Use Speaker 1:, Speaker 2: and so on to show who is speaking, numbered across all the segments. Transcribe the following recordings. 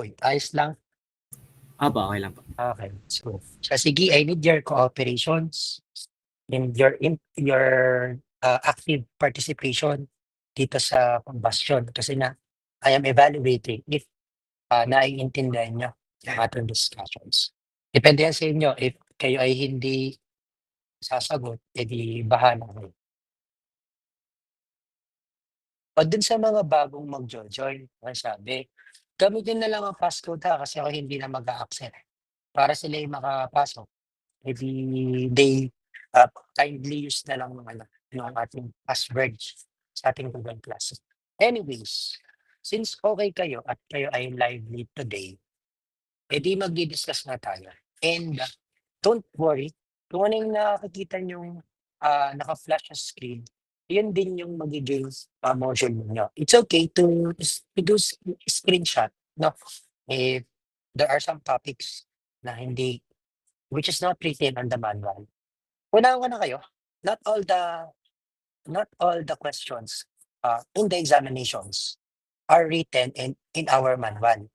Speaker 1: ayos lang?
Speaker 2: Opo, okay lang po.
Speaker 1: Okay, so sige, I need your cooperations and your active participation dito sa combustion kasi na I am evaluating if naiintindihan nyo ang ating discussions. Depende yan sa inyo. If kayo ay hindi sasagot, edi bahala kayo. O dun sa mga bagong mag-join, ang sabi, gamitin na lang ang passcode ha kasi ako hindi na mag-a-accept. Para sila yung makapasok. Maybe they kindly use na lang ng ating password sa ating Google Class. Anyways, since okay kayo at kayo ay lively today, edi magdi-discuss na tayo. And don't worry, kung ano yung nakikita nyong naka-flash sa screen, yun din yung magiging module ninyo. It's okay to do screenshot, no? If there are some topics na hindi, which is not written on the manual. Unahan ko na kayo, not all the not all the questions in the examinations are written in our manual.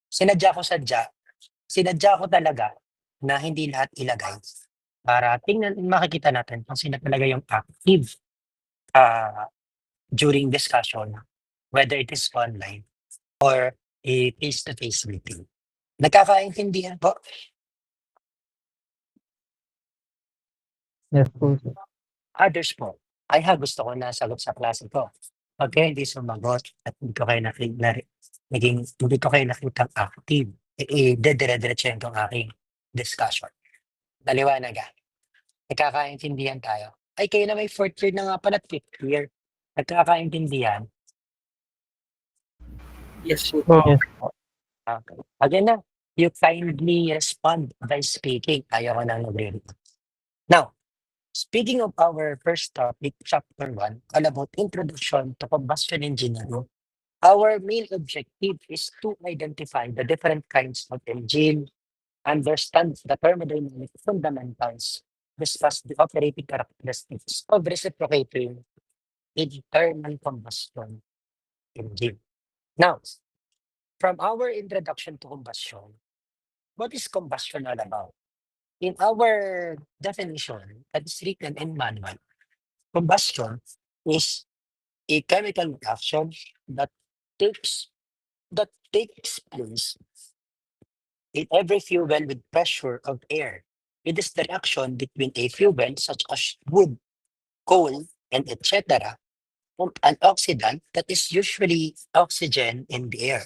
Speaker 1: Sinadya ko talaga na hindi lahat ilagay para makikita natin kung sino talaga yung active uh, during discussion, whether it is online or a face-to-face meeting. Nagkakaintindihan po?
Speaker 3: Yes po, sir.
Speaker 1: Others po. Gusto ko na sagot sa klase ko. Pag kayo hindi sumagot at hindi ko kayo nakitang active, dire-diretso yung aking discussion. Naliwanag ah. Nagkakaintindihan tayo. Ay, kayo na may fourth year na nga pala, fifth year. Nagkakaintindihan.
Speaker 2: Yes po.
Speaker 3: Yes po.
Speaker 1: Okay. Again na, you kindly respond by speaking. Ayaw ko nang nagre-read. Now, speaking of our first topic, chapter 1, all about introduction to combustion engineering, our main objective is to identify the different kinds of engine, understand the thermodynamic fundamentals, discuss the operating characteristics of reciprocating internal combustion engine. Now, from our introduction to combustion, what is combustion all about? In our definition that is written in manual, combustion is a chemical reaction that takes takes place in every fuel with pressure of air. It is the reaction between a fuel such as wood, coal, and etc. and an oxidant that is usually oxygen in the air.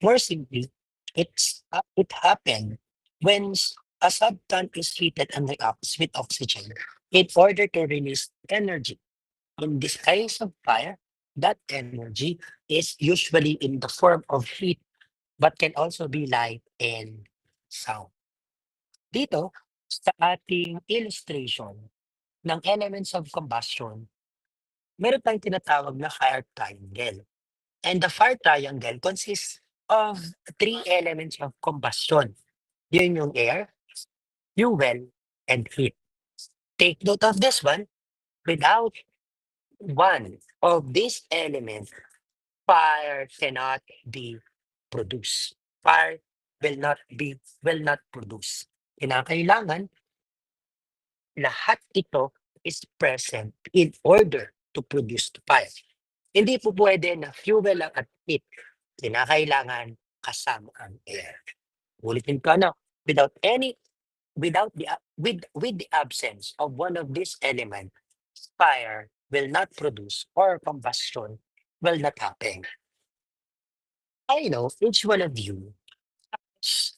Speaker 1: More simply, it happened when a substance is heated and reacts with oxygen in order to release energy. In this case of fire, that energy is usually in the form of heat but can also be light and sound. Dito, sa ating illustration ng elements of combustion, meron tayong tinatawag na fire triangle. And the fire triangle consists of three elements of combustion. Yun yung air, fuel, and heat. Take note of this one. Without one of these elements, fire cannot be produced. Fire will not produce. Kinakailangan lahat ito is present in order to produce the fire. Hindi po pwede na fuel lang at heat. Kinakailangan kasama ang air. Ulitin ko na, with the absence of one of these elements, fire will not produce or combustion will not happen. I know each one of you has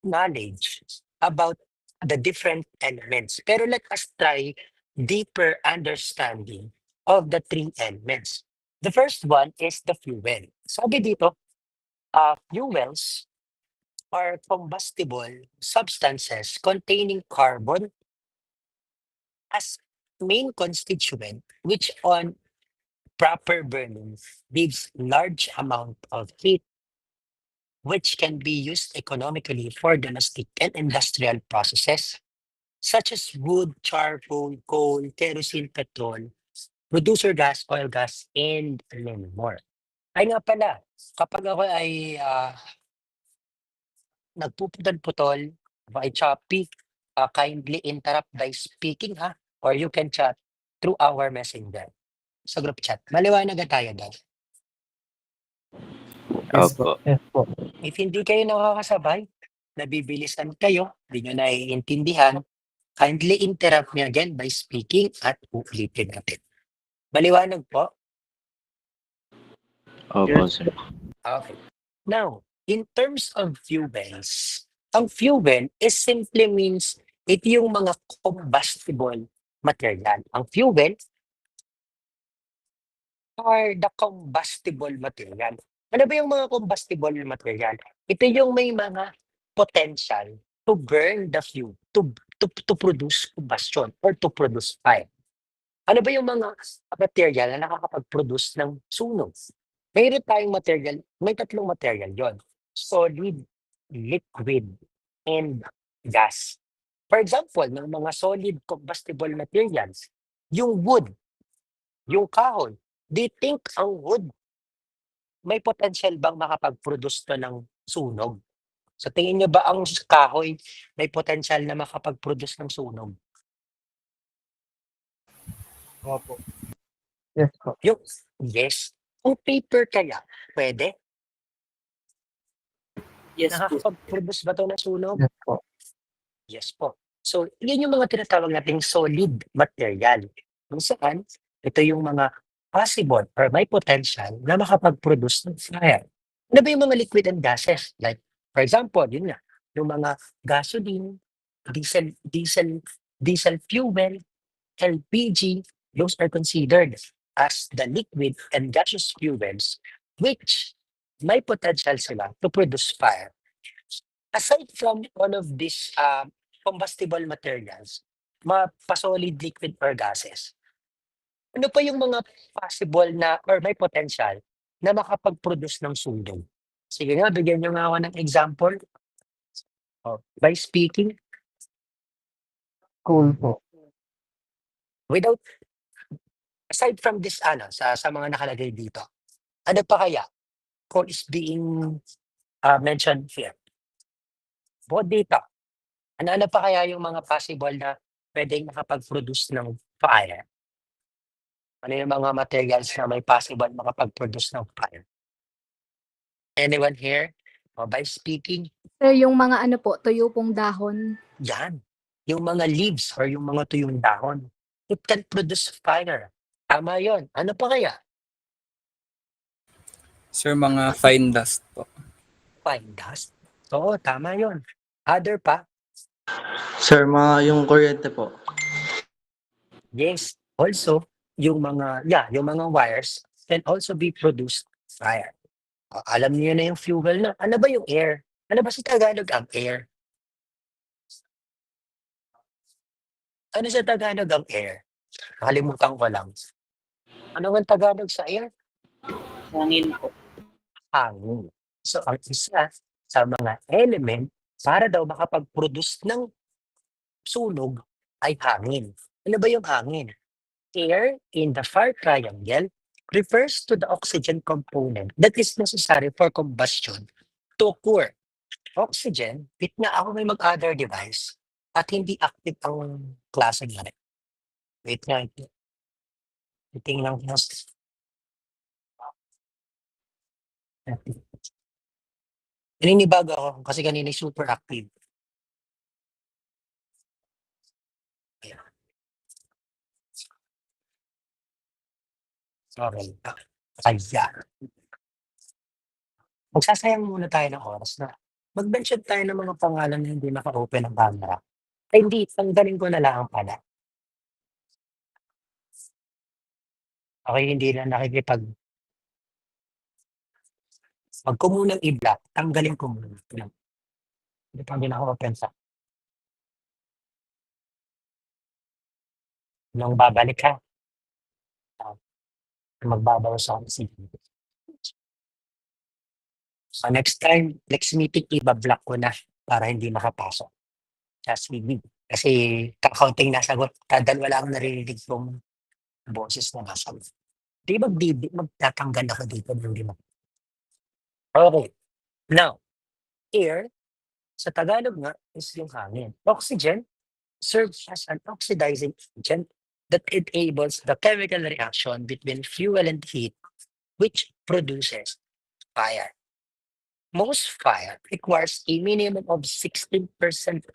Speaker 1: knowledge about the different elements. Pero let us try deeper understanding of the three elements. The first one is the fuel. Sabi dito, fuels are combustible substances containing carbon as main constituent, which on proper burning gives large amount of heat, which can be used economically for domestic and industrial processes, such as wood, charcoal, coal, kerosene, petrol, producer gas, oil gas, and many more. Ay nga pala, kapag ako ay nagpuputol-putol, by choppy, kindly interrupt by speaking ha, or you can chat through our messenger sa group chat. Maliwanag na tayo doon.
Speaker 2: Yes po.
Speaker 3: Opo. Yes po.
Speaker 1: If hindi kayo nakakasabay, nabibilisan kayo, hindi nyo naiintindihan, kindly interrupt me again by speaking at uulitin natin. Maliwanag po?
Speaker 3: Opo, sir.
Speaker 1: Okay. Now, in terms of fuels, ang fuel is simply means ito yung mga combustible material. Ang fuel are the combustible material. Ano ba yung mga combustible material? Ito yung may mga potential to burn the fuel, to produce combustion or to produce fire. Ano ba yung mga material na nakakapag-produce ng sunog? Mayroon tayong material, may tatlong material yon: solid, liquid, and gas. For example, ng mga solid combustible materials, yung wood, yung kahoy, do you think ang wood may potential bang makapag-produce to ng sunog? Sa tingin niyo ba ang kahoy may potential na makapag-produce ng sunog?
Speaker 4: Opo.
Speaker 3: Yes po.
Speaker 1: Yung, yes. Ang paper kaya, pwede?
Speaker 2: Yes po.
Speaker 1: Nakakapag-produce ba to ng sunog?
Speaker 3: Yes po.
Speaker 1: Yes po. So, yun yung mga tinatawag nating solid material. Kung saan, ito yung mga possible or may potential na makapag-produce ng fire. Ano ba yung mga liquid and gases? Like, for example, yun nga, yung mga gasoline, diesel fuel, LPG, those are considered as the liquid and gaseous fuels which may potential sila to produce fire. Aside from all of these combustible materials, mga pa-solid, liquid, or gases, ano pa yung mga possible na or may potential na makapag-produce ng sunog? Sige nga, bigyan nyo nga ako ng example. By speaking,
Speaker 3: Cool po.
Speaker 1: without, aside from this, sa mga nakalagay dito, ano pa kaya kung is being mentioned here? Bukod dito, ano pa kaya yung mga possible na pwedeng makapag-produce ng fire? Ano yung mga materials na may possible makapag-produce ng fire? Anyone here? By speaking,
Speaker 5: Sir, yung mga ano po, tuyo pong dahon.
Speaker 1: yan. Yung mga leaves or yung mga tuyong dahon, it can produce fire. Tama yon. Ano pa kaya?
Speaker 4: Sir, mga fine dust po.
Speaker 1: Fine dust? Oo, tama yon. Other pa?
Speaker 6: Sir, yung kuryente po.
Speaker 1: Yes. Also, yung mga wires can also be produced fire. Alam niyo na yung fuel na. Ano ba yung air? Ano ba sa Tagalog ang air? Ano sa Tagalog ang air? Nakalimutan ko lang. Ano ang Tagalog sa air?
Speaker 2: Hangin po.
Speaker 1: Hangin. So, ang isa sa mga element para daw makapag-produce ng sunog ay hangin. Ano ba yung hangin? Air in the fire triangle refers to the oxygen component that is necessary for combustion to occur. Oxygen, bit nga ako may mag-other device at hindi active ang klase nga rin. Wait nga, titingnan ko. Naninibago ako kasi kanina super active. Ayan. Okay. Kaya. Magsasayang muna tayo ng oras na mag-mention tayo ng mga pangalan na hindi naka-open ang camera. Ay, hindi, tanggalin ko na lang pala. Okay, hindi na nakikipag... Wag ko munang i-block, tanggalin ko muna. Hindi pa din ako open sa... Nung babalik ha, magbabawas ako sa CV. So next time, next meeting, iba-block ko na para hindi makapasok sa CV. Kasi kakaunting nasagot, dahil wala akong naririnig kong boses na nasagot. Di magtatanggal ako dito ng lima. Okay. Now, air, sa Tagalog nga, is yung hangin. Oxygen serves as an oxidizing agent that enables the chemical reaction between fuel and heat, which produces fire. Most fire requires a minimum of 16%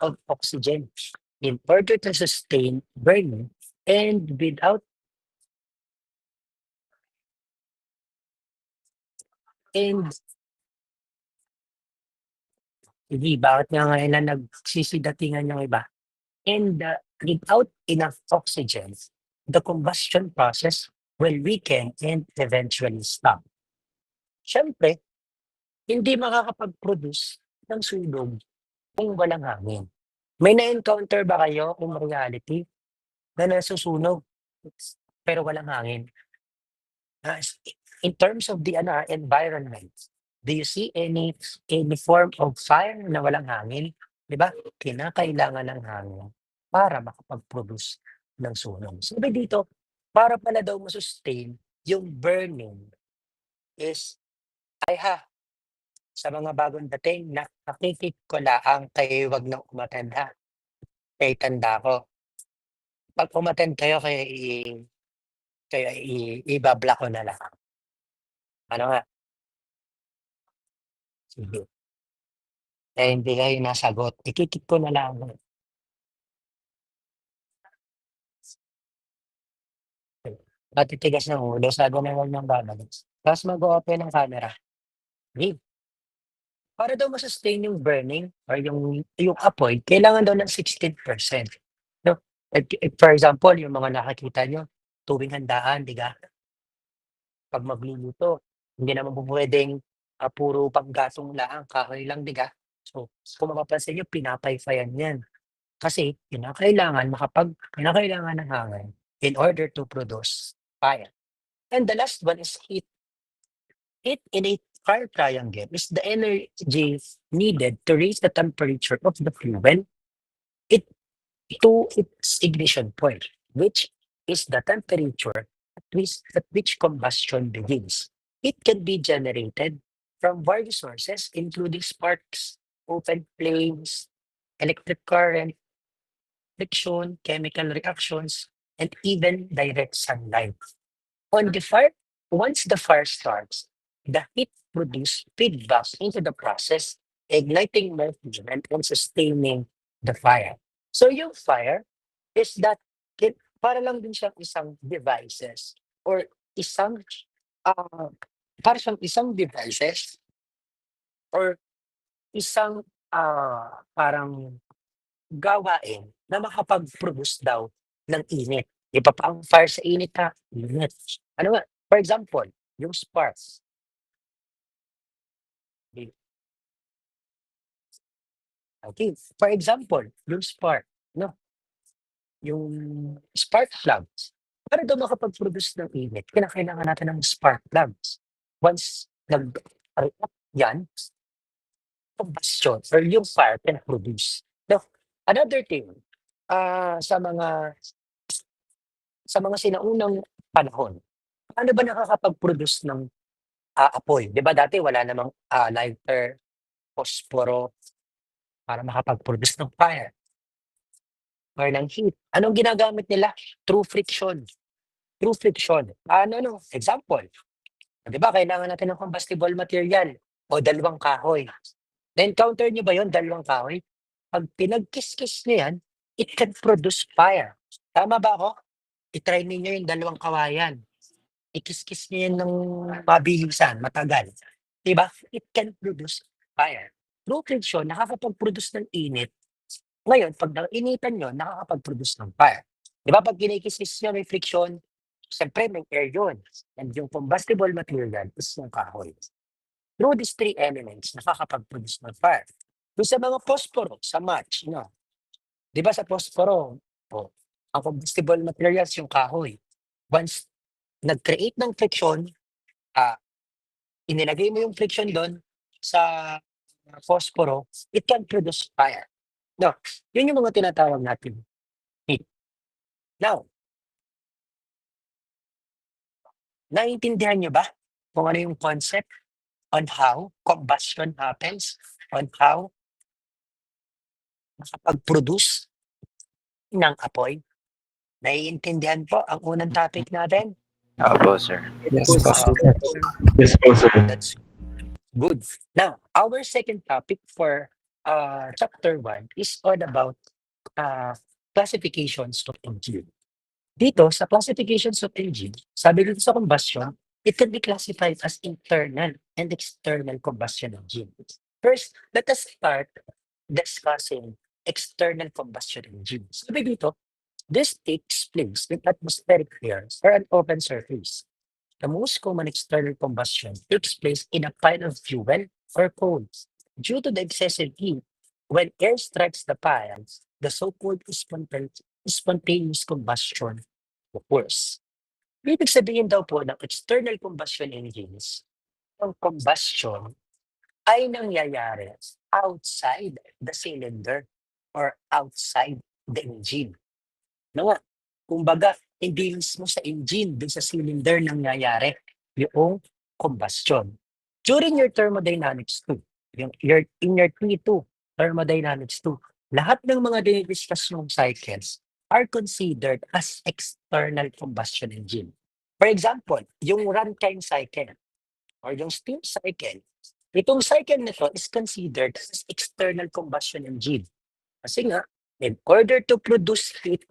Speaker 1: of oxygen in order to sustain burning, and without and hindi, bakit nga ngayon na nagsisidatingan yung iba? And without enough oxygen, the combustion process will weaken and eventually stop. Siyempre, hindi makakapag-produce ng sunog kung walang hangin. May na-encounter ba kayo in reality na nasusunog pero walang hangin? In terms of the environment, do you see any form of fire na walang hangin? Di ba? Kinakailangan ng hangin para makapag-produce ng sunog. Sabi dito, para pala daw masustain yung burning is, sa mga bagong dating, nakikip ko lang kayo wag nang umattend ha. Kaya tanda ko. Pag umattend kayo, ibablock ko na lang. Ano nga? Sige. Eh, hindi kayo nasagot. Ikikip ko na lang. Matitigas ng ulo, sabi na huwag nang babalik. Tapos mag-open ng camera. Hey, para daw masustain yung burning or yung apoy, kailangan daw ng 16%. No? For example, yung mga nakakita nyo, tuwing handaan, di ba? Pag magluluto, hindi naman po pwedeng puro panggatong lang, kahoy lang, di ba? So, kung mapapansin nyo, pinapayfayan yan. Kasi kinakailangan ng hangin in order to produce fire. And the last one is heat. Heat in a fire triangle is the energy needed to raise the temperature of the fuel it to its ignition point, which is the temperature at which combustion begins. It can be generated from various sources, including sparks, open flames, electric current, friction, chemical reactions, and even direct sunlight. On the fire, once the fire starts, the heat produces feedback into the process, igniting more movement and sustaining the fire. So yung fire is that para lang din siyang isang devices or isang uh, para siyang isang devices or isang parang gawain na makapag-produce daw ng init. Iba pa ang fire sa init ha, init. Ano nga? For example, yung sparks. Okay, for example, yung spark, no? Yung spark plugs. Para daw makapag-produce ng init, kinakailangan natin ng spark plugs. Once nag-react yan, combustion or yung fire can produce. Now, another thing, sa mga sinaunang panahon, paano ba nakakapag-produce ng apoy? Di ba dati wala namang lighter, posporo, para makapag-produce ng fire or ng heat. Anong ginagamit nila? True friction. True friction. No? Example, di ba kailangan natin ng combustible material o dalawang kahoy. Na-encounter nyo ba yun, dalawang kahoy? Pag pinagkiskis nyo yan, it can produce fire. Tama ba ako? I-try ninyo yung dalawang kawayan. Ikiskis nyo yan ng mabilisan, matagal. Diba? It can produce fire. True friction, nakakapag-produce ng init. Ngayon, pag nainitan nyo, nakakapag-produce ng fire. Diba? Pag kinikis nyo, may friction, siyempre may air yun. And yung combustible material is yung kahoy. Through these three elements, nakakapag-produce ng fire. Doon sa mga posporo, sa match, no? Di ba sa posporo, ang combustible materials yung kahoy. Once nag-create ng friction, inilagay mo yung friction doon sa posporo, it can produce fire. No, yun yung mga tinatawag natin heat. Now, Naiintindihan nyo ba kung ano yung concept on how combustion happens, on how makapag-produce ng apoy? Naiintindihan po ang unang topic natin?
Speaker 2: Opo, sir.
Speaker 4: Yes
Speaker 2: Po,
Speaker 4: po,
Speaker 2: sir.
Speaker 4: sir.
Speaker 6: Yes po, sir.
Speaker 1: That's good. Now, our second topic for chapter 1 is all about uh, classifications of engine. Dito, sa classifications of engine, sabi dito sa combustion, it can be classified as internal and external combustion engine. First, let us start discussing external combustion engines. Sabi dito, this takes place in atmospheric air or an open surface. The most common external combustion takes place in a pile of fuel or coal. Due to the excessive heat, when air strikes the pile, the so-called spontaneous combustion occurs. Ibig sabihin daw po ng external combustion engines, ang combustion ay nangyayari outside the cylinder or outside the engine. No nga, kumbaga, hindi mismo sa engine, dun sa cylinder nangyayari yung combustion. During your thermodynamics 2, in your T2, thermodynamics 2, lahat ng mga dinidiscuss yung cycles are considered as external combustion engine. For example, yung Rankine cycle or yung steam cycle, itong cycle na to is considered as external combustion engine. Kasi nga, in order to produce heat,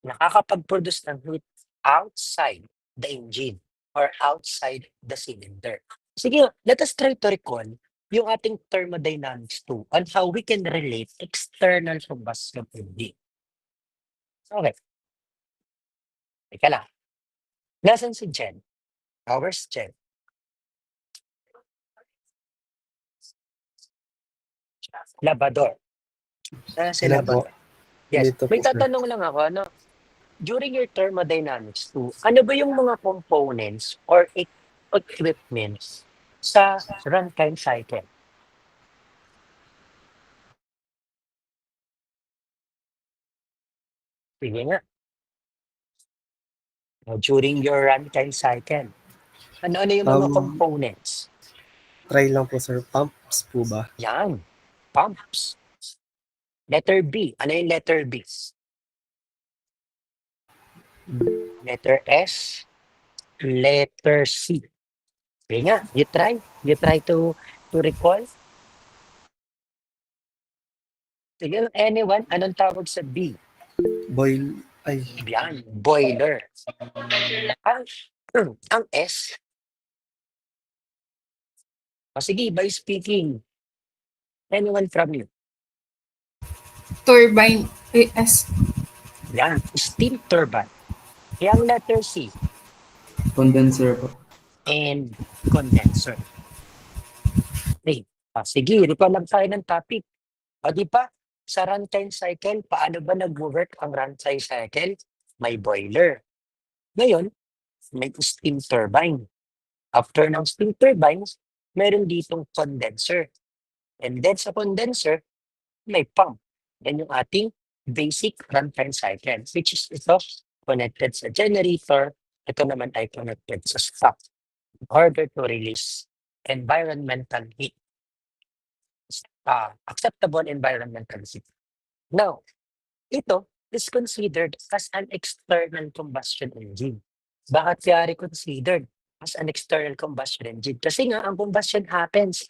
Speaker 1: nakakapag-produce ng heat outside the engine or outside the cylinder. Sige, let us try to recall yung ating thermodynamics 2 on how we can relate external combustion engine. Okay. Teka lang. Nasaan si Jen? Where's Jen? Labrador. Si
Speaker 3: Sila po.
Speaker 1: Labrador. Yes.
Speaker 3: Dito
Speaker 1: May
Speaker 3: po, sir.
Speaker 1: tatanong lang ako, ano? During your thermodynamics 2, ano ba yung mga components or equipments sa runtime cycle? Sige nga. During your runtime cycle, ano yung mga components?
Speaker 3: Try lang po, sir. Pumps po ba?
Speaker 1: Yan. Pumps. Letter B. Ano yung letter B? Letter S. Letter C. Sige nga. You try. You try to recall. Sige, anyone? Anong tawag sa B?
Speaker 3: Boil. Ay,
Speaker 1: Yan. Boiler. Ang S. Sige, by speaking. Anyone from you?
Speaker 7: Turbine AS.
Speaker 1: Yan. Steam turbine. Yung letter C.
Speaker 6: Condenser po.
Speaker 1: And condenser. Okay. Sige, recall lang tayo ng topic. Di ba? Sa runtime cycle, paano ba nag-work ang runtime cycle? May boiler. Ngayon, may steam turbine. After ng steam turbines, meron ditong condenser. And then sa condenser, may pump. Yan yung ating basic runtime cycle, which is ito, connected sa generator. Ito naman ay connected sa stock in order to release environmental heat. Acceptable environmental heat. Now, ito is considered as an external combustion engine. Bakit kaya considered as an external combustion engine? Kasi nga, ang combustion happens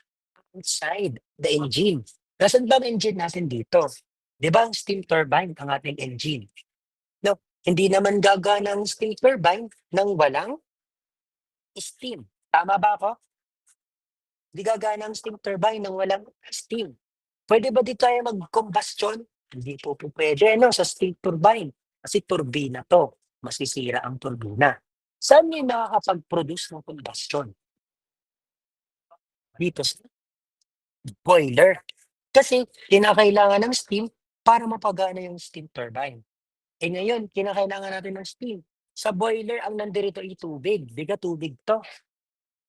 Speaker 1: outside the engine. Nasaan ba ang engine natin dito? Di ba ang steam turbine ang ating engine? No, hindi naman gagana ang steam turbine nang walang steam. Tama ba ako? Hindi gagana ang steam turbine nang walang steam. Pwede ba di tayo mag-combustion? Hindi po pwede sa steam turbine. Kasi turbina to. Masisira ang turbina. Saan yung nakakapag-produce ng combustion? Dito sa boiler. Kasi kinakailangan ng steam para mapagana yung steam turbine. Ngayon, kinakailangan natin ng steam. Sa boiler, ang nandirito ay tubig. Biga tubig to.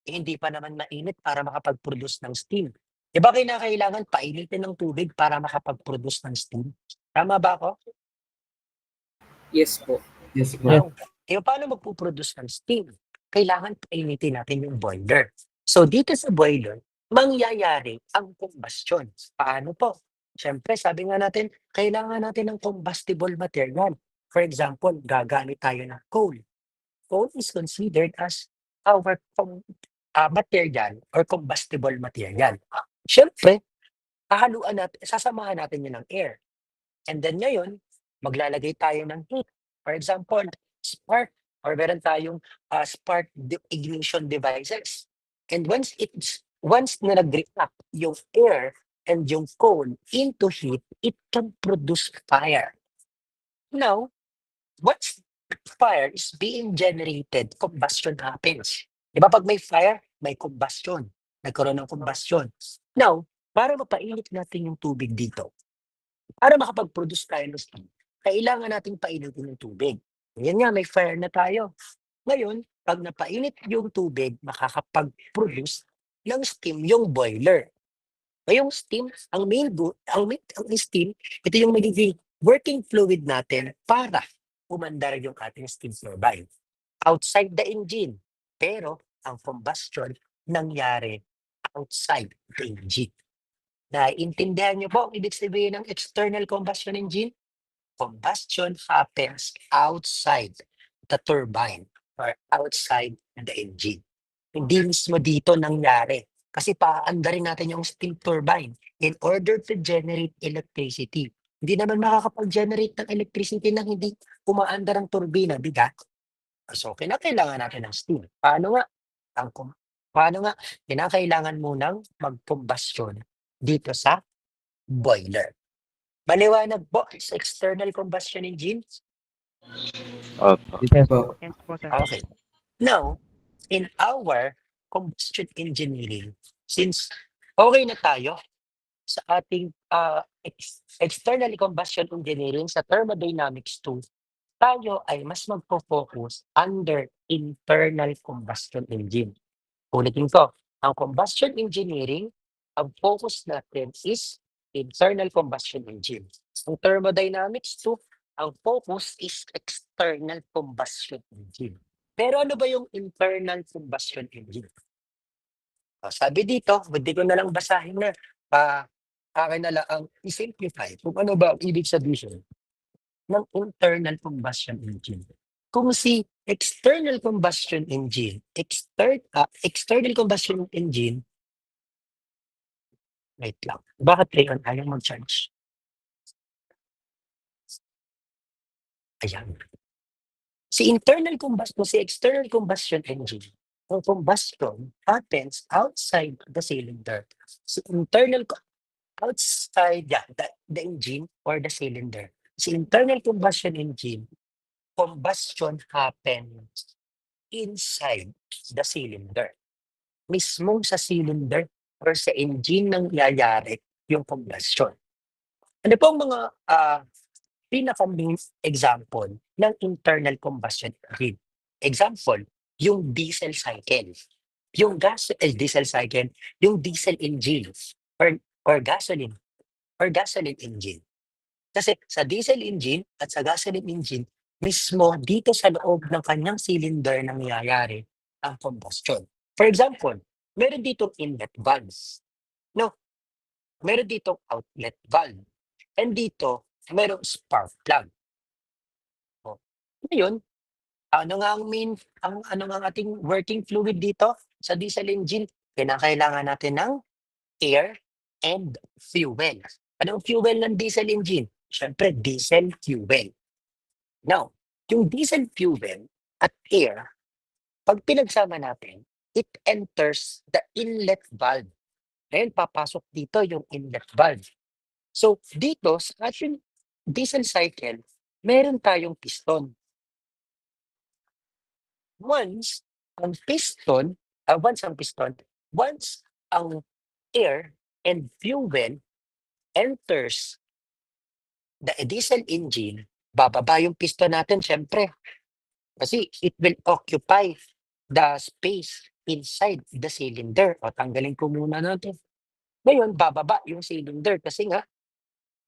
Speaker 1: Hindi pa naman mainit para makapag-produce ng steam. Diba kinakailangan painitin ng tubig para makapag-produce ng steam? Tama ba ako?
Speaker 2: Yes po.
Speaker 6: Yes po.
Speaker 1: Now, paano magpuproduce ng steam? kailangan painitin natin yung boiler. So dito sa boiler, mangyayari ang combustion. Paano po? Siyempre, sabi nga natin, kailangan natin ng combustible material. For example, gagamit tayo ng coal. Coal is considered as our material or combustible material. Siyempre, sasamahan natin yun ng air. And then ngayon, maglalagay tayo ng heat. For example, spark or meron tayong spark ignition devices. And once na nag-react yung air and yung coal into heat, it can produce fire. Now, once fire is being generated, combustion happens. Di ba pag may fire, may combustion. Nagkaroon ng combustion. Now, para mapainit natin yung tubig dito, para makapag-produce tayo ng steam, kailangan nating painitin yung tubig. Ngayon nga, may fire na tayo. Ngayon, pag napainit yung tubig, makakapag-produce ng steam yung boiler. Ngayong steam, ang steam, ito yung magiging working fluid natin para umandar yung ating steam turbine. Outside the engine. Pero, ang combustion nangyari outside the engine. Naiintindihan niyo po ang ibig sabihin ng external combustion engine? Combustion happens outside the turbine or outside the engine. Hindi mismo dito nangyari. Kasi paandarin natin yung steam turbine in order to generate electricity. Hindi naman makakapag-generate ng electricity nang hindi umaandar ang turbina, di ba? So, kailangan natin ng steam. Paano nga? Kinakailangan munang mag-combustion dito sa boiler. Maliwanag po sa external combustion engine?
Speaker 6: Opo.
Speaker 4: Yes
Speaker 6: po.
Speaker 1: Okay. Now, in our combustion engineering, since okay na tayo sa ating external combustion engineering sa thermodynamics 2, tayo ay mas magpo-focus under internal combustion engine. Ulitin ko, ang combustion engineering, ang focus natin is internal combustion engine. Ang thermodynamics 2, ang focus is external combustion engine. Pero ano ba yung internal combustion engine? Sabi dito, hindi ko na lang basahin na akin na lang ang i-simplify kung ano ba ang ibig sabihin ng internal combustion engine. Kung si external combustion engine, external combustion engine, wait lang. Bakit Leon ayaw mag-charge? Ayan. Si external combustion engine, ang combustion happens outside the cylinder. Si outside the engine or the cylinder. Si internal combustion engine, combustion happens inside the cylinder. Mismong sa cylinder or sa engine nang yayari yung combustion. Ano po ang mga pinaka-main example ng internal combustion engine? Example, yung diesel cycle. Yung diesel cycle, yung diesel engine or gasoline engine. Kasi sa diesel engine at sa gasoline engine, mismo dito sa loob ng kanyang cylinder nangyayari ang combustion. For example, meron ditong inlet valve. No, meron ditong outlet valve. And dito, merong spark plug. Ngayon, ano nga ang ating working fluid dito sa diesel engine? Kailangan natin ng air and fuel. Anong fuel ng diesel engine? Siyempre, diesel fuel. Now, yung diesel fuel at air, pag pinagsama natin, it enters the inlet valve. Ngayon, papasok dito yung inlet valve. So, dito sa ating diesel cycle, meron tayong piston. Once ang air and fuel enters the diesel engine, bababa yung piston natin syempre. Kasi it will occupy the space inside the cylinder. O tanggalin ko muna natin. Ngayon, bababa yung cylinder kasi nga,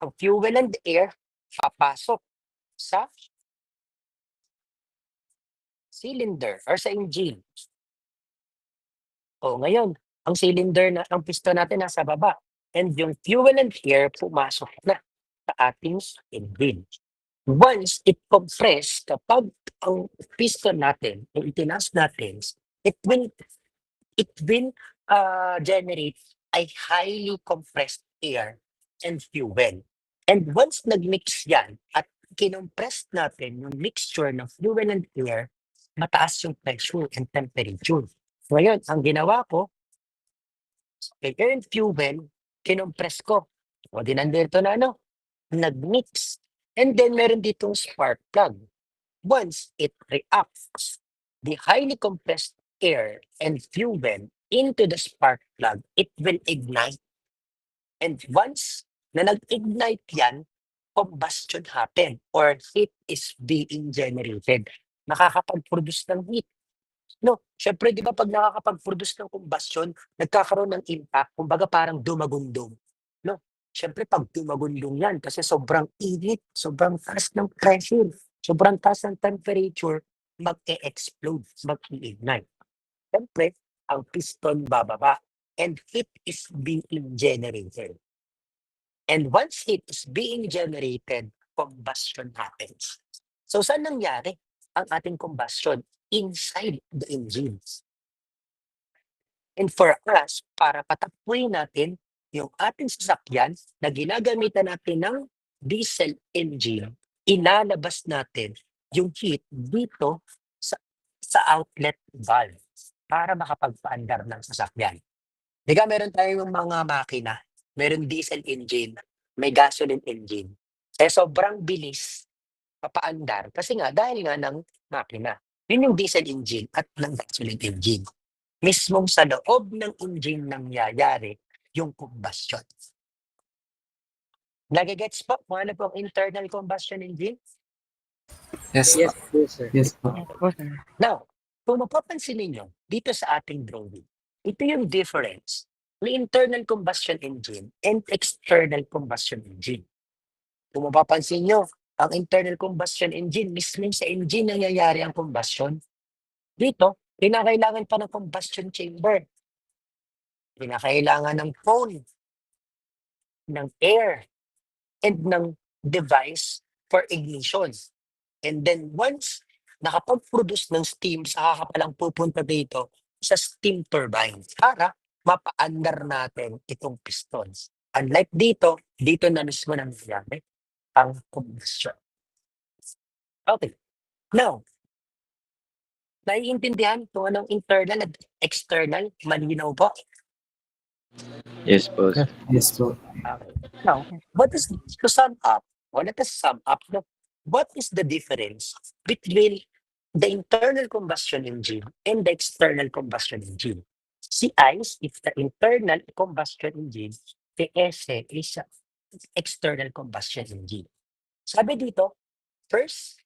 Speaker 1: ang fuel and air papasok sa cylinder or sa engine. O ngayon, ang cylinder na ang piston natin nasa baba and yung fuel and air pumasok na sa ating engine. Once it compress, kapag ang piston natin, yung itinaas natin, it will generate a highly compressed air and fuel. And once nag-mix yan at kinompress natin yung mixture ng fuel and air, mataas yung pressure and temperature. Ngayon, ang ginawa ko, air and fuel, kinompress ko. O di nandito na nag-mix. And then meron ditong spark plug. Once it reacts the highly compressed air and fuel into the spark plug, it will ignite. And once na nag-ignite yan, combustion happen or heat is being generated. Nakakapag-produce ng heat. No, syempre, di ba pag nakakapag-produce ng combustion, nagkakaroon ng impact, kumbaga parang dumagundong. No, syempre pag dumagundong yan, kasi sobrang init, sobrang taas ng pressure, sobrang taas ng temperature, mag-e-explode, mag-i-ignite. Syempre, ang piston bababa and heat is being generated. And once heat is being generated, combustion happens. So, saan nangyari ang ating combustion? Inside the engines. And for us, para patapuin natin yung ating sasakyan na ginagamitan natin ng diesel engine, ilalabas natin yung heat dito sa outlet valve para makapagpaandar ng sasakyan. Diga, meron tayong mga makina, meron diesel engine, may gasoline engine. Sobrang bilis papaandar kasi nga dahil nga ng makina. Yun yung diesel engine at ng gasoline engine. Mismong sa loob ng engine nangyayari yung combustion. Nagigets po kung ano po ang internal combustion engine?
Speaker 4: Yes,
Speaker 2: Yes
Speaker 4: po.
Speaker 2: po, sir.
Speaker 3: Yes po.
Speaker 1: Now, kung mapapansin ninyo, dito sa ating drawing, ito yung difference ng internal combustion engine and external combustion engine. Kung mapapansin nyo, ang internal combustion engine, mismo sa engine nangyayari ang combustion. Dito, kinakailangan pa ng combustion chamber. Kinakailangan ng cone, ng air, and ng device for ignition. And then once nakapag-produce ng steam, saka ka palang pupunta dito sa steam turbine para mapaandar natin itong pistons. Unlike dito na mismo nangyayari ang combustion. Okay. Now, naiintindihan kung anong internal at external? Malinaw po?
Speaker 6: Yes po, sir.
Speaker 3: Yes po.
Speaker 1: Okay. Now, what is to sum up? Or let us sum up. No? What is the difference between the internal combustion engine and the external combustion engine? Si ICE is the internal combustion engine. Si SE is the external combustion engine. Sabi dito, first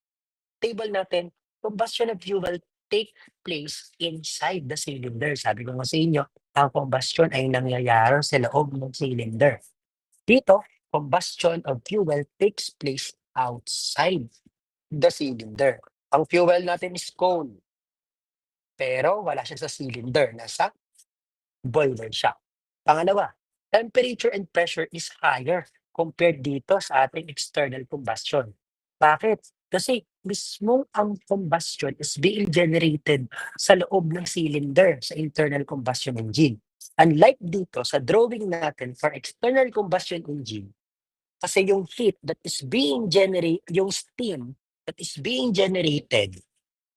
Speaker 1: table natin, combustion of fuel take place inside the cylinder. Sabi ko nga sa inyo, ang combustion ay nangyayari sa loob ng cylinder. Dito, combustion of fuel takes place outside the cylinder. Ang fuel natin is cone. Pero wala siya sa cylinder. Nasa boiler siya. Pangalawa, temperature and pressure is higher compared dito sa ating external combustion. Bakit? Kasi mismo ang combustion is being generated sa loob ng cylinder sa internal combustion engine. Unlike dito sa drawing natin for external combustion engine, kasi yung heat that is being generated, yung steam that is being generated,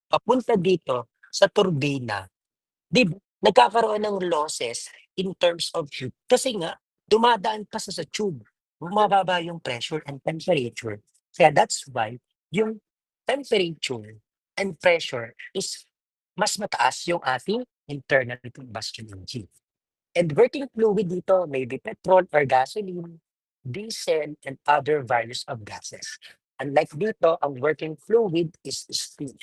Speaker 1: papunta dito sa turbina, di ba, nagkakaroon ng losses in terms of heat. Kasi nga, dumadaan pa sa tube. Bumababa yung pressure and temperature. Kaya that's why yung temperature and pressure is mas mataas yung ating internal combustion engine. And working fluid dito may be petrol or gasoline, diesel, and other various of gases. Unlike dito, ang working fluid is steam.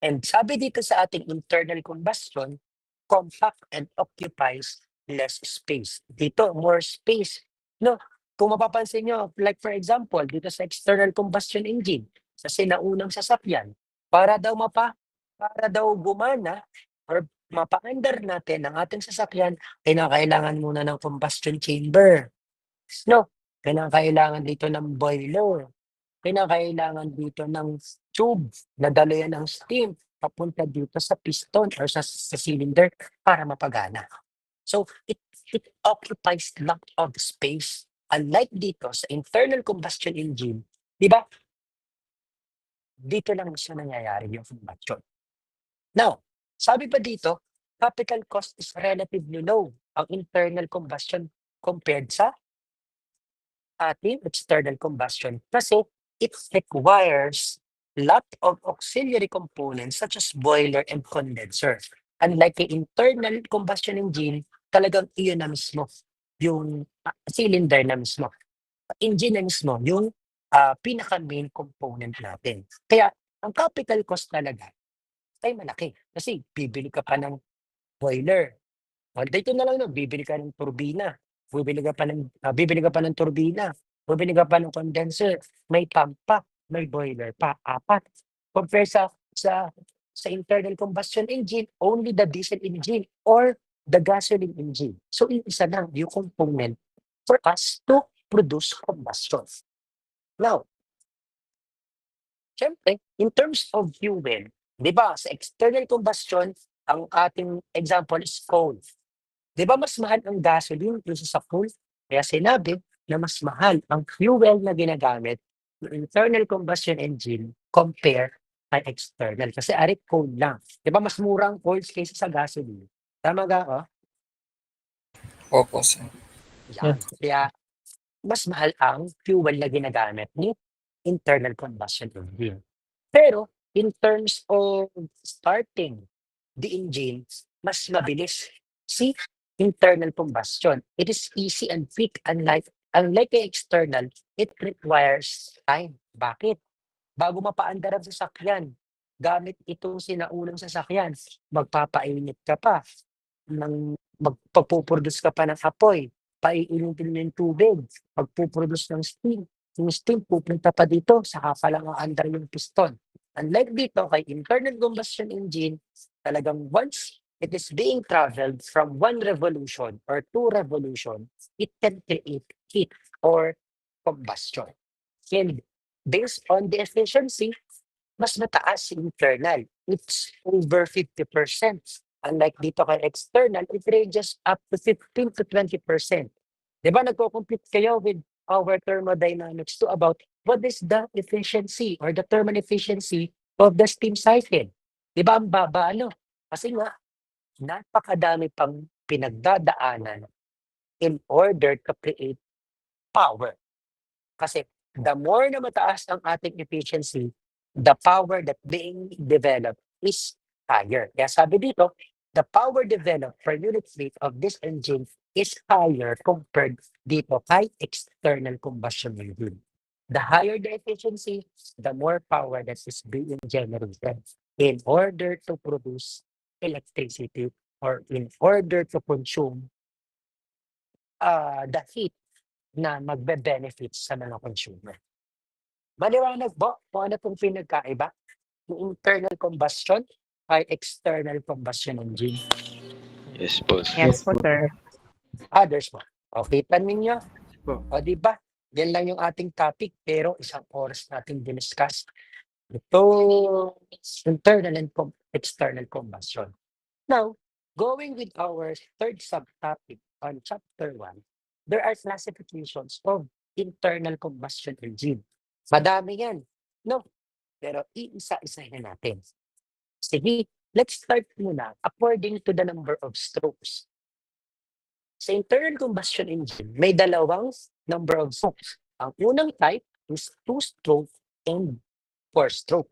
Speaker 1: And sabi dito sa ating internal combustion, compact and occupies less space. Dito, more space. No, kung mapapansin nyo, like for example, dito sa external combustion engine, sa sinaunang sasakyan, para daw para daw gumana or mapaandar natin ang ating sasakyan, kailangan muna ng combustion chamber. No, kailangan dito ng boiler. Kailangan dito ng tube na dala yan ng steam papunta dito sa piston or sa cylinder para mapagana. So, it occupies lot of space. Unlike dito sa internal combustion engine, di ba? Dito lang siya nangyayari yung combustion. Now, sabi pa dito, capital cost is relatively low ang internal combustion compared sa ating external combustion kasi it requires lot of auxiliary components such as boiler and condenser. Unlike the internal combustion engine, talagang iyon na mismo, yung cylinder na mismo. Engine na mismo, yung pinaka-main component natin. Kaya, ang capital cost talaga ay malaki. Kasi bibili ka pa ng boiler. O, dito na lang, no, bibili ka ng turbina. Bibili ka pa ng turbina. Bibili ka pa ng condenser. May pump pa. May boiler pa. 4. Compare sa internal combustion engine, only the diesel engine or the gasoline engine. So, isa lang yung component for us to produce combustion. Now, syempre, in terms of fuel, di ba, sa external combustion, ang ating example is coal. Di ba mas mahal ang gasoline kaysa sa coal? Kaya sinabi na mas mahal ang fuel na ginagamit ng internal combustion engine compare kay external. Kasi arit coal lang. Di ba mas murang coal kaysa sa gasoline? Tama ga ako?
Speaker 4: Opo, sir.
Speaker 1: Yan. Kaya mas mahal ang fuel na ginagamit ni internal combustion engine. Pero in terms of starting the engine, mas mabilis si internal combustion. It is easy and quick unlike the external, it requires time. Bakit? Bago mapaandar ang sasakyan, gamit itong sinaunang sasakyan, magpapainit ka pa, magpapuproduce ka pa ng apoy, paiinitin mo yung tubig, magpuproduce ng steam. Yung steam pupunta pa dito, saka pa lang aandar yung piston. Unlike dito kay internal combustion engine, talagang once it is being traveled from one revolution or two revolution, it can create heat or combustion. And based on the efficiency, mas mataas yung internal. It's over 50%. Unlike dito kay external, it ranges up to 15 to 20%. Di ba nagko-compute kayo with our thermodynamics to about what is the efficiency or the thermal efficiency of the steam cycle? Di ba ang baba, Kasi nga, napakadami pang pinagdadaanan in order to create power. Kasi the more na mataas ang ating efficiency, the power that being developed is higher. Kaya sabi dito, the power developed per unit weight of this engine is higher compared dito kay external combustion engine. The higher the efficiency, the more power that is being generated in order to produce electricity or in order to consume the heat na magbe-benefit sa mga consumer. Maliwanag po kung ano pong pinagkaiba ng internal combustion ay external combustion engine.
Speaker 6: Yes po, sir.
Speaker 2: Yes po, sir.
Speaker 1: Others po. Okay, ninyo?
Speaker 6: Po.
Speaker 1: O di ba? Yan lang yung ating topic pero isang oras natin diniscuss. Ito internal and external combustion. Now, going with our third subtopic on chapter 1, there are classifications of internal combustion engine. Madami yan, no? Pero iisa-isahin natin. Sige, let's start muna according to the number of strokes. Sa internal combustion engine, may dalawang number of strokes. Ang unang type is 2-stroke and 4-stroke.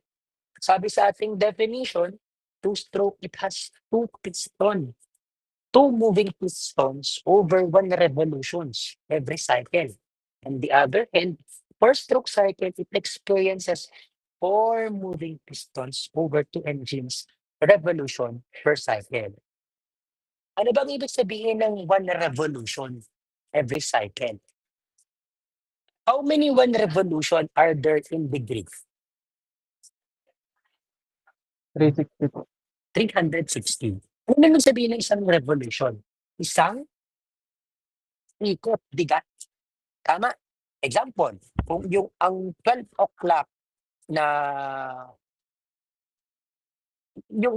Speaker 1: Sabi sa ating definition, 2-stroke, it has 2 pistons. 2 moving pistons over 1 revolutions every cycle. On the other hand, 4-stroke cycle, it experiences 4 moving pistons over 2 engines revolution per cycle. Ano bang ibig sabihin ng 1 revolution every cycle? How many 1 revolution are there in degree?
Speaker 7: 360 po.
Speaker 1: 360. Ano naman sabihin ng isang revolution? Isang ikot, bigat. Tama. Example, kung ang 12 o'clock na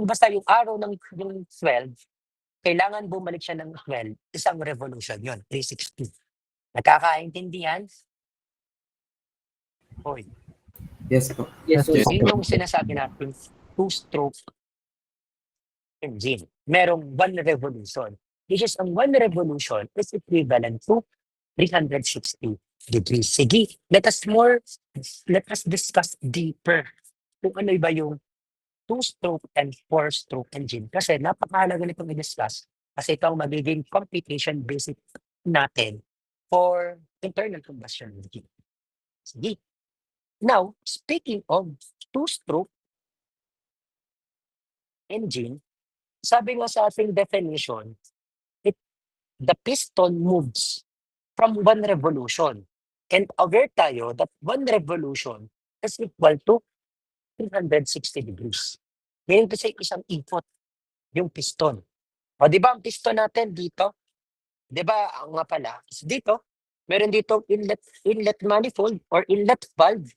Speaker 1: basta yung araw ng yung 12, kailangan bumalik siya ng 12, isang revolution yon 360. Nagkakaintindihan? Hoy,
Speaker 3: Yes po.
Speaker 2: Yes,
Speaker 7: Yes,
Speaker 2: po.
Speaker 1: yun yung sinasabi natin, two-stroke engine. Merong one revolution. Which is ang one revolution is equivalent to 360 degrees. Sige, let us discuss deeper kung ano ba yung two-stroke and four-stroke engine. Kasi napakahalaga nitong i-discuss kasi ito ang magiging computation basic natin for internal combustion engine. Sige. Now, speaking of two-stroke engine, sabi nga sa ating definition, the piston moves from one revolution. And aware tayo that one revolution is equal to 360 degrees. Meaning kasi isang ikot yung piston. O di ba ang piston natin dito? Di ba ang nga pala, dito, meron dito inlet manifold or inlet valve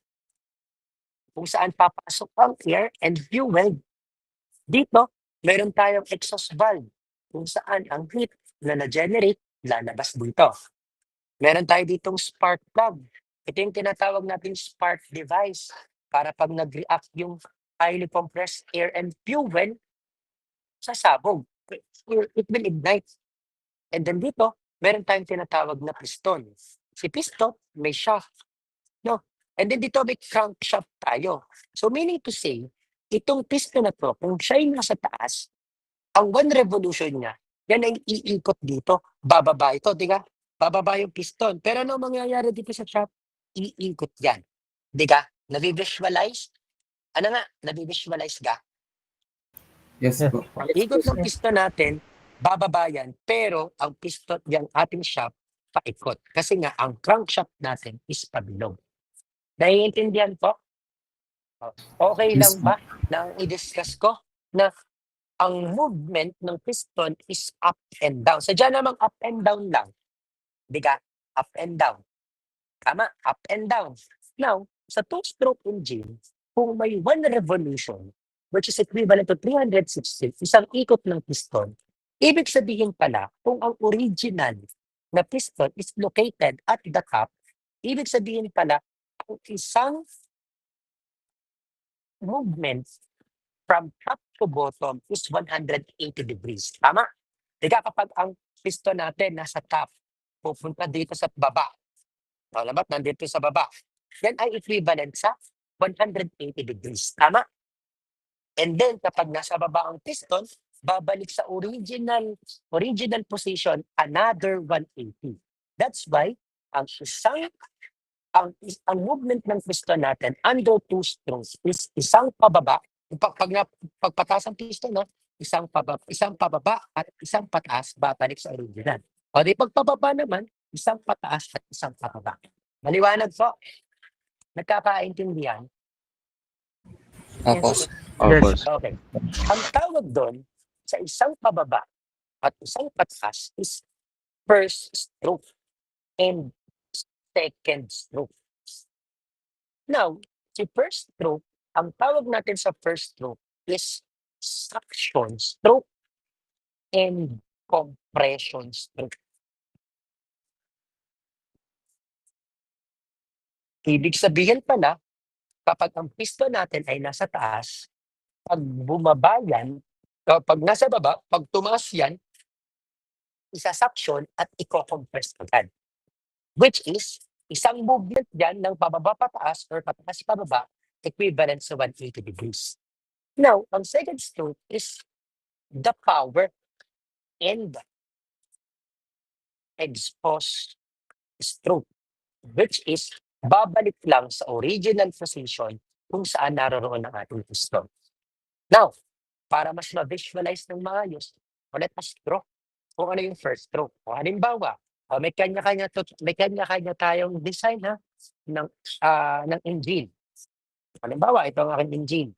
Speaker 1: kung saan papasok ang air and fuel. Dito, meron tayong exhaust valve kung saan ang heat na na-generate lalabas dito. Meron tayo ditong spark plug. Ito yung tinatawag natin spark device para pag nag-react yung highly compressed air and fuel, sasabog. It will ignite. And then dito, meron tayong tinatawag na piston. Si piston, may shaft. No? And then dito may crankshaft tayo. So meaning to say, itong piston na to, kung siya yung nasa taas, ang one revolution niya, yan ang iikot dito. Bababa ito, di ka? Bababa yung piston. Pero ano mangyayari dito sa shaft? Iikot yan. Di ka? Nabi-visualize? Ano nga? Nabi-visualize ka?
Speaker 3: Yes po.
Speaker 1: Ang ikot ng piston natin, bababa yan. Pero ang piston, yung ating shaft, paikot. Kasi nga, ang crankshaft natin is pabilog. Naiintindihan po? Okay
Speaker 3: Yes
Speaker 1: lang ba na i-discuss ko na ang movement ng piston is up and down? Sadya namang up and down lang. Di ka? Up and down. Tama? Up and down. Now, sa two-stroke engine, kung may one revolution, which is equivalent to 360, isang ikot ng piston, ibig sabihin pala, kung ang original na piston is located at the top, ibig sabihin pala, ang isang movement from top to bottom is 180 degrees. Tama? Diga kapag ang piston natin nasa top, pupunta dito sa baba. Talabat, nandito sa baba. Yan ay equivalent sa 180 degrees. Tama? And then, kapag nasa baba ang piston, babalik sa original position, another 180. That's why, ang movement ng piston natin under two strokes is isang pababa, pagpataas ang piston, no? Isang pababa at isang pataas, babalik sa original. O di pagpababa naman, isang pataas at isang pababa. Maliwanag po? Nagkakaintindihan?
Speaker 4: Opo.
Speaker 6: Opo.
Speaker 1: Okay. Ang tawag doon sa isang pababa at isang pataas is first stroke and second stroke. Now, si first stroke, ang tawag natin sa first stroke is suction stroke and compression stroke. Ibig sabihin pala, kapag ang piston natin ay nasa taas, pag bumaba yan, kapag nasa baba, pag tumaas yan, isa-suction at i-compress agad. Which is, isang movement dyan ng pababa pataas or pataas pababa, equivalent sa 180 degrees. Now, ang second stroke is the power and exhaust stroke, which is babalik lang sa original position kung saan naroon ang ating piston. Now, para mas ma-visualize ng maayos, let us draw kung ano yung first stroke. O halimbawa, may kanya-kanya tayong design ng engine. Halimbawa, ito ang aking engine.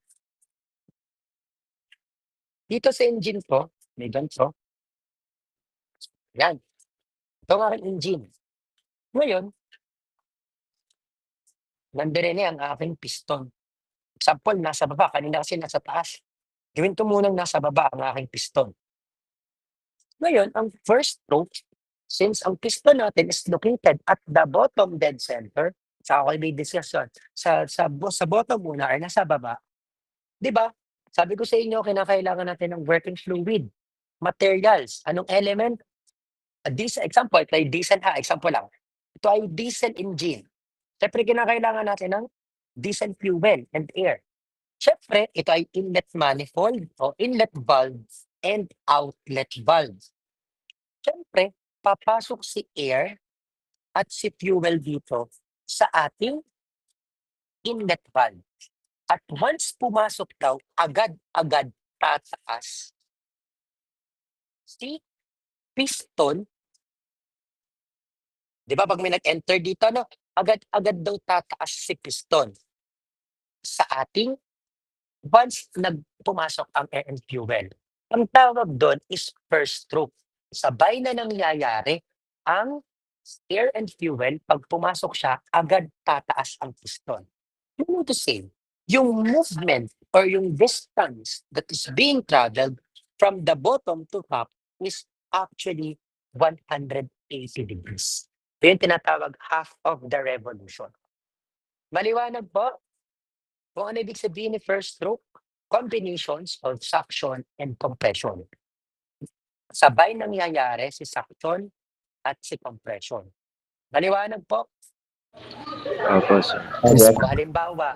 Speaker 1: Dito sa engine ko, may ganito. Yan. Ito ang aking engine. Ngayon, nandun ang aking piston. Example, nasa baba. Kanina kasi nasa taas. Gawin ko munang nasa baba ang aking piston. Ngayon, ang first stroke, since ang piston natin is located at the bottom dead center, sa ako may discussion, sa bottom muna ay nasa baba, di ba? Sabi ko sa inyo, kinakailangan natin ng working fluid, materials, anong element? Diesel, example, ito ay diesel example lang. Ito ay diesel engine. Siyempre, kinakailangan natin ng diesel fuel and air. Siyempre, ito ay inlet manifold o inlet valve and outlet valve. Siyempre, papasok si air at si fuel dito sa ating inlet valve. At once pumasok daw, agad-agad tataas si piston. Di ba pag may nag-enter dito, no? Agad-agad daw tataas si piston sa ating once pumasok ang air and fuel. Ang tawag doon is first stroke. Sabay na nangyayari ang air and fuel, pag pumasok siya, agad tataas ang piston. Meaning to say, yung movement or yung distance that is being traveled from the bottom to top is actually 180 degrees. Yung tinatawag half of the revolution. Maliwanag po kung ano ibig sabihin ni first stroke? Combinations of suction and compression. Sabay nangyayari si suction at si compression. Maliwanag po?
Speaker 6: Opo, sir.
Speaker 1: So, halimbawa,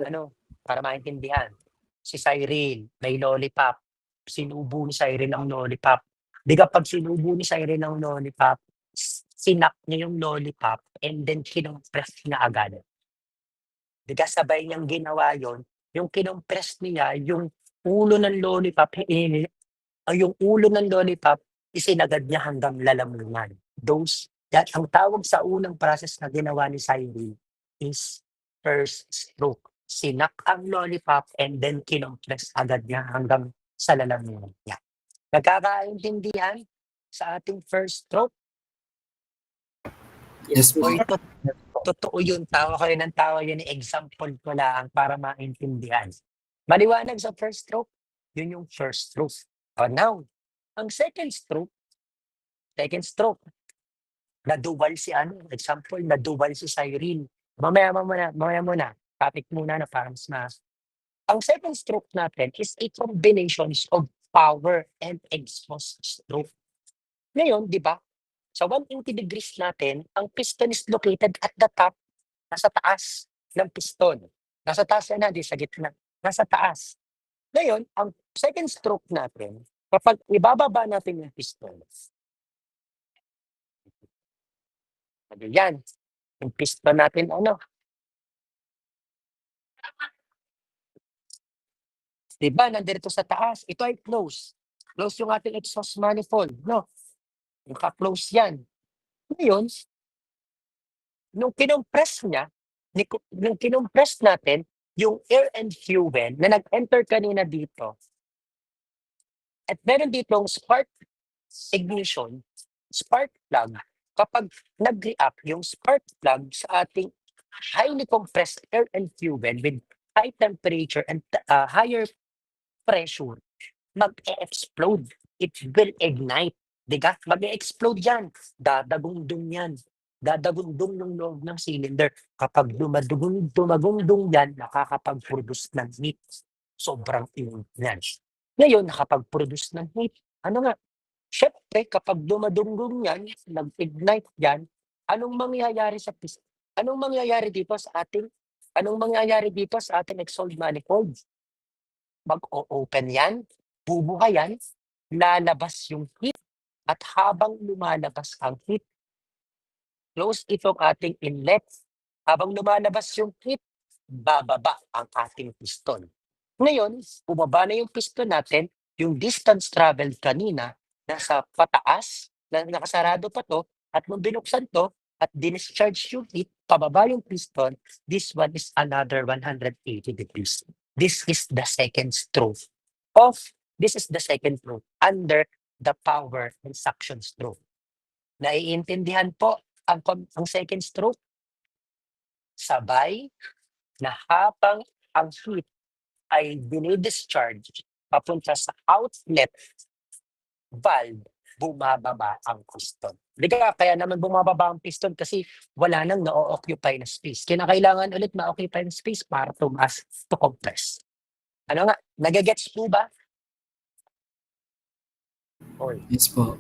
Speaker 1: para maintindihan, si Cyril, may lollipop. Sinubo ni Cyril ang lollipop. Di kapag sinubo ni Cyril ang lollipop, sinak niya yung lollipop and then kinompress niya agad. Di ka sabay niyang ginawa yon, yung kinompress niya, yung ulo ng lollipop, yung ulo ng lollipop, isinagad niya hanggang lalamunan. Ang tawag sa unang process na ginawa ni Cyril is first stroke. Sinak ang lollipop and then kinompress agad niya hanggang sa lalamunan niya. Nagkakaintindihan sa ating first stroke?
Speaker 3: Yes po.
Speaker 1: O ito, totoo yun, tawa kayo ng tawa yun, example ko lang para maintindihan. Maliwanag sa first stroke, yun yung first stroke. Now, ang second stroke, naduwal si example, naduwal si Cyril. Mamaya muna, topic muna na para mas. Ang second stroke natin is a combination of power and exhaust stroke. Ngayon, di ba, sa 180 degrees natin, ang piston is located at the top, nasa taas ng piston. Nasa taas na, di sa gitna. Nasa taas. Ngayon, ang second stroke natin, kapag ibababa natin yung piston, yan, yung piston natin, diba, nandito sa taas, ito ay close. Close yung ating exhaust manifold, no? Naka-close yan. Ngayon, nung kinompress natin, yung air and fuel na nag-enter kanina dito, at meron ditong spark ignition, spark plug, kapag nag-react yung spark plug sa ating highly compressed air and fuel with high temperature and higher pressure, mag-e-explode. It will ignite. Diga? Mag-e-explode yan. Dadagundong yan. Dadagundong yung loob ng cylinder. Kapag dumagundong yan, nakakapag-produce ng heat. Sobrang init yan. Ngayon, nakapag-produce ng heat. Syempre, kapag dumadunggong yan, nag-ignite yan, anong mangyayari sa piston? Anong mangyayari dito sa ating exhaust manifold? Mag-o-open yan, bubuhay yan, lalabas yung heat, at habang lumalabas ang heat, close itong ating inlet. Habang lumalabas yung heat, bababa ang ating piston. Ngayon, bumaba na yung piston natin, yung distance traveled kanina, nasa pataas, na nakasarado pa to, at nung binuksan to, at discharge yung heat, pababa yung piston, this one is another 180 degrees. This is the second stroke of This is the second stroke under the power and suction stroke. Naiintindihan po ang second stroke? Sabay na habang ang heat ay dinidischarge papunta sa outlet valve, bumababa ang piston. Kaya naman bumababa ang piston kasi wala nang na-occupy na space. Kinakailangan ulit ma-occupy ng space para tumaas to compress. Ano nga, nagagets po ba? Or,
Speaker 3: Yes po.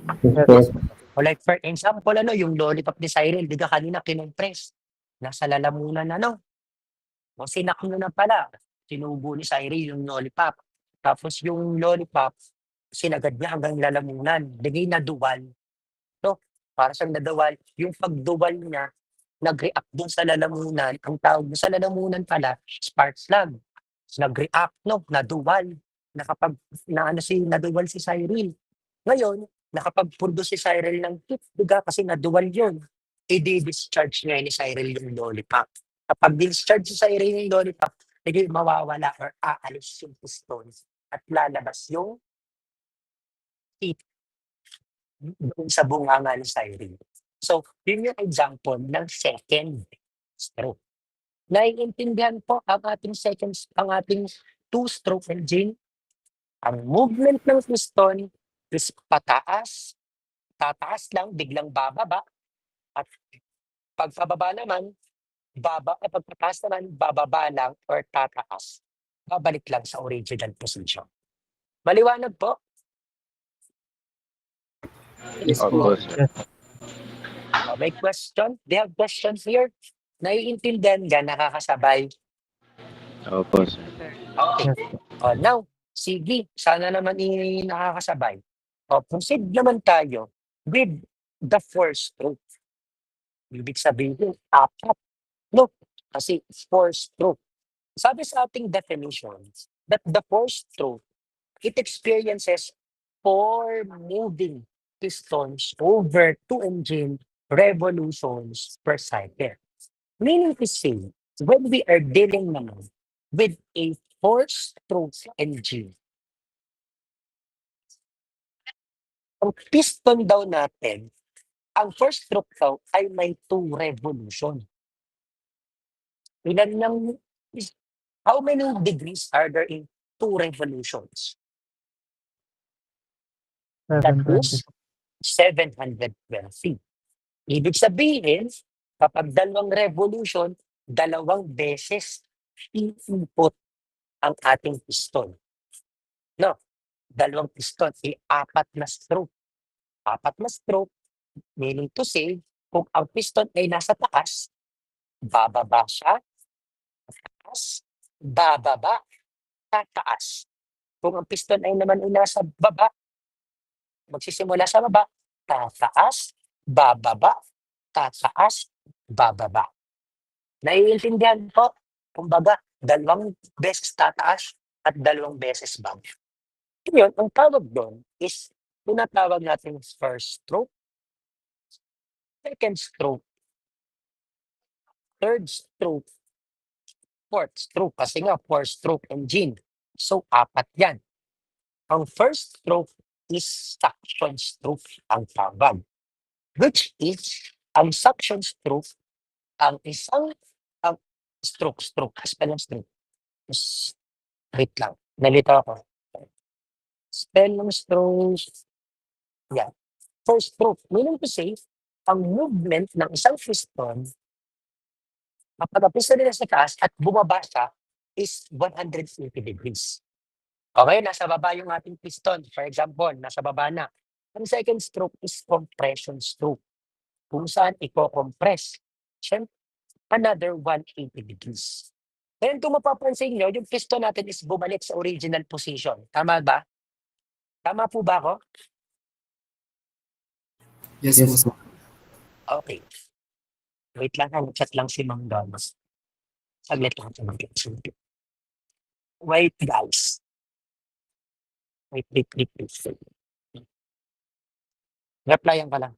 Speaker 1: o like for example, yung lollipop ni Cyril, kanina kinompress. Nasa lalamunan o sinakno na pala. Sinubo ni Cyril yung lollipop. Tapos yung lollipop, sinagad niya hanggang lalamunan. Naduwal. No? Para siyang naduwal. Yung pagduwal niya, nag-react dun sa lalamunan. Ang tawag dun sa lalamunan pala, spark plug. Nag-react, naduwal. Naduwal si Cyril. Ngayon, nakapag-produce si Cyril ng heat, kasi naduwal yun. I-discharge niya ni Cyril yung lollipop. Kapag discharge si Cyril yung lollipop, mawawala or aalis yung piston at lalabas yung heat doon sa bunganga ni Cyril. So, yun yung example ng second stroke. Naiintindihan po ang ating two-stroke engine. Ang movement ng piston is tataas lang, biglang bababa, at pagpababa naman, pagpataas naman, bababa lang or tataas. Babalik lang sa original position. Maliwanag po?
Speaker 3: Yes
Speaker 6: Opo,
Speaker 3: po.
Speaker 6: sir.
Speaker 1: May question? Do you have questions here? Naiintindihan ka, nakakasabay?
Speaker 6: Opo, sir.
Speaker 1: Okay. Now, sige, sana naman nakakasabay. Proceed naman tayo with the first stroke. Ibig sabihin, apat. No, kasi first stroke. Sabi sa ating definitions that the first stroke, it experiences 4 moving pistons over 2 engine revolutions per cycle. Meaning to say, when we are dealing naman with a 4-stroke engine, ang piston daw natin, ang first stroke daw ay may 2 revolution. How many degrees are there in 2 revolutions? That is 720. Ibig sabihin, kapag 2 revolution, 2 beses iipot ang ating piston. No, 2 piston, 4 na stroke. 4 na stroke, meaning to say, kung ang piston ay nasa taas, bababa siya, taas, bababa, tataas. Kung ang piston ay naman ay nasa baba, magsisimula sa baba, tataas, bababa, tataas, bababa. Naiintindihan po? Kumbaga, 2 beses tataas at 2 beses bababa. Ngayon, ang tawag doon is tinatawag natin first stroke, second stroke, third stroke, fourth stroke. Kasi nga, 4-stroke engine. So, 4 yan. Ang first stroke is suction stroke ang tawag. Which is, ang suction stroke, ang stroke. Spell ng stroke. Wait lang. Nalito ako. Spell ng stroke. Yeah. First stroke. Meaning to say, ang movement ng isang piston, kapag ang piston nila sa taas at bumaba siya, is 180 degrees. Okay, nasa baba yung ating piston. For example, nasa baba na. Ang second stroke is compression stroke. Kung saan i-compress. Siyempre, another 180 degrees. Ngayon, kung mapapansin nyo, yung piston natin is bumalik sa original position. Tama ba? Tama po ba ako?
Speaker 3: Yes po.
Speaker 1: Okay. Wait lang, chat lang si Mang Donos. Saglit lang si Mang Donos. Wait, guys. Wait. Replyan ka lang.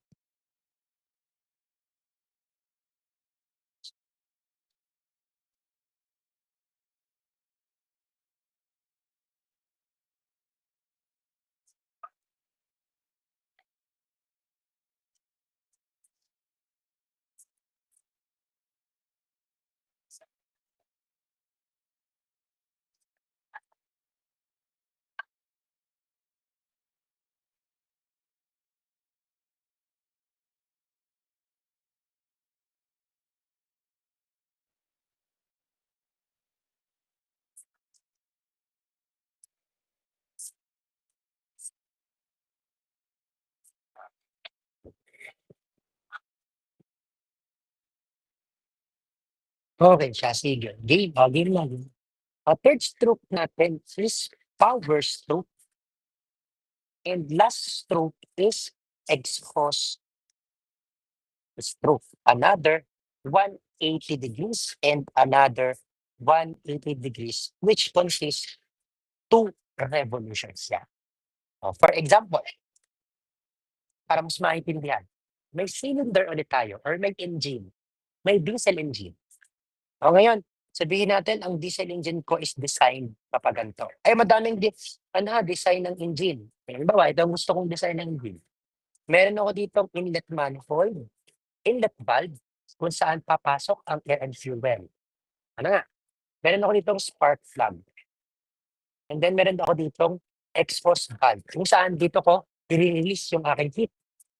Speaker 1: Okay siya, sige. Game, game na. Game. Third stroke natin is power stroke. And last stroke is exhaust stroke. Another 180 degrees and another 180 degrees, which consists two revolutions. Yeah. For example, para mas maintindihan, may cylinder ulit tayo or may engine. May diesel engine. Ngayon, sabihin natin ang diesel engine ko is designed kapag ganito. Ay, madaming design ng engine. Halimbawa, ito ang gusto kong design ng engine. Meron ako dito inlet manifold, inlet valve, kung saan papasok ang air and fuel. Ano nga? Meron ako ditong spark plug. And then meron ako ditong exhaust valve, kung saan dito ko i-release yung aking heat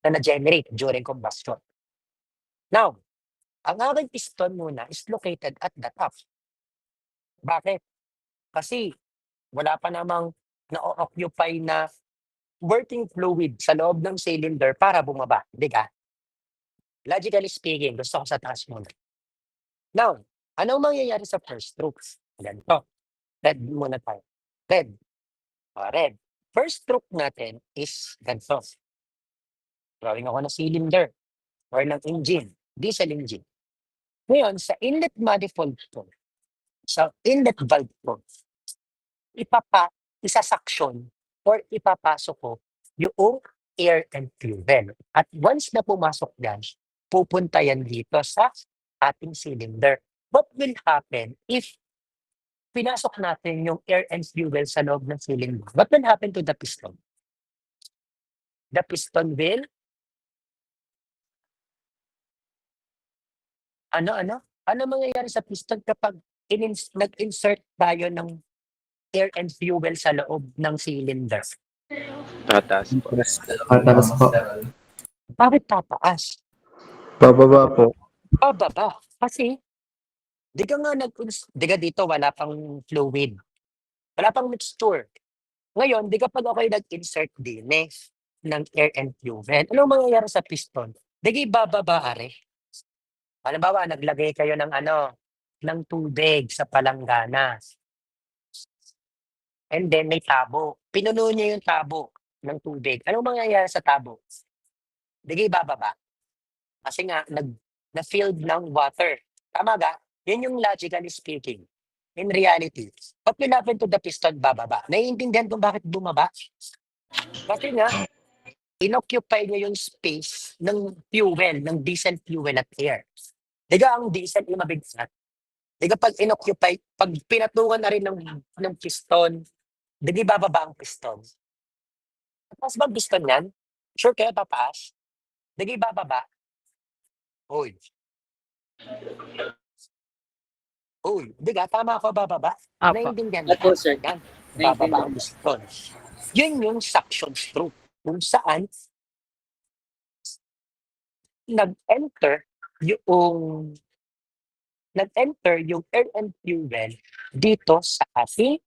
Speaker 1: na na-generate during combustion. Now, ang aking piston muna is located at the top. Bakit? Kasi wala pa namang na-occupy na working fluid sa loob ng cylinder para bumaba. Hindi ka? Logically speaking, gusto ko sa taas muna. Now, anong mangyayari sa first stroke? Ganito. Red muna tayo. Red. Red. First stroke natin is ganito. Drawing ako ng cylinder or ng engine, diesel engine. Ngayon, sa inlet manifold ko, sa inlet valve ko, isasaksyon or ipapasok ko yung air and fuel. At once na pumasok yan, pupunta yan dito sa ating cylinder. What will happen if pinasok natin yung air and fuel sa loob ng cylinder? What will happen to the piston? The piston will Ano mangyayari sa piston kapag nag-insert tayo ng air and fuel sa loob ng cylinder?
Speaker 6: Tataas po.
Speaker 3: Tataas po.
Speaker 1: Bakit tataas?
Speaker 6: Pababa po.
Speaker 1: Pababa. Kasi, di ka dito wala pang fluid. Wala pang mixture. Ngayon, di kapag ako'y nag-insert din ng air and fuel, ano mangyayari sa piston? Di kayo bababa, are. Halimbawa, naglagay kayo ng tubig sa palanggana. And then may tabo. Pinuno niya yung tabo ng tubig. Anong mangyayari sa tabo? Di bababa. Kasi nga, na-filled ng water. Tama ga? Yun yung logically speaking. In reality, what will happen to the piston bababa? Naiintindihan kung bakit bumaba? Kasi nga, inoccupy niya yung space ng fuel, ng diesel fuel at air. Diga ang diesel yung mabigat. Diga pag inoccupy, pag pinatungan na rin ng piston, di bababa ang piston. Taas ba ang piston yan? Sure kayo papaas? Di bababa? Uy. Diga, tama ako bababa? Naiintindihan
Speaker 2: Opo, sir.
Speaker 1: Yan, bababa ang piston. Yun yung suction stroke. Kung saan nag-enter yung air and fuel dito sa ating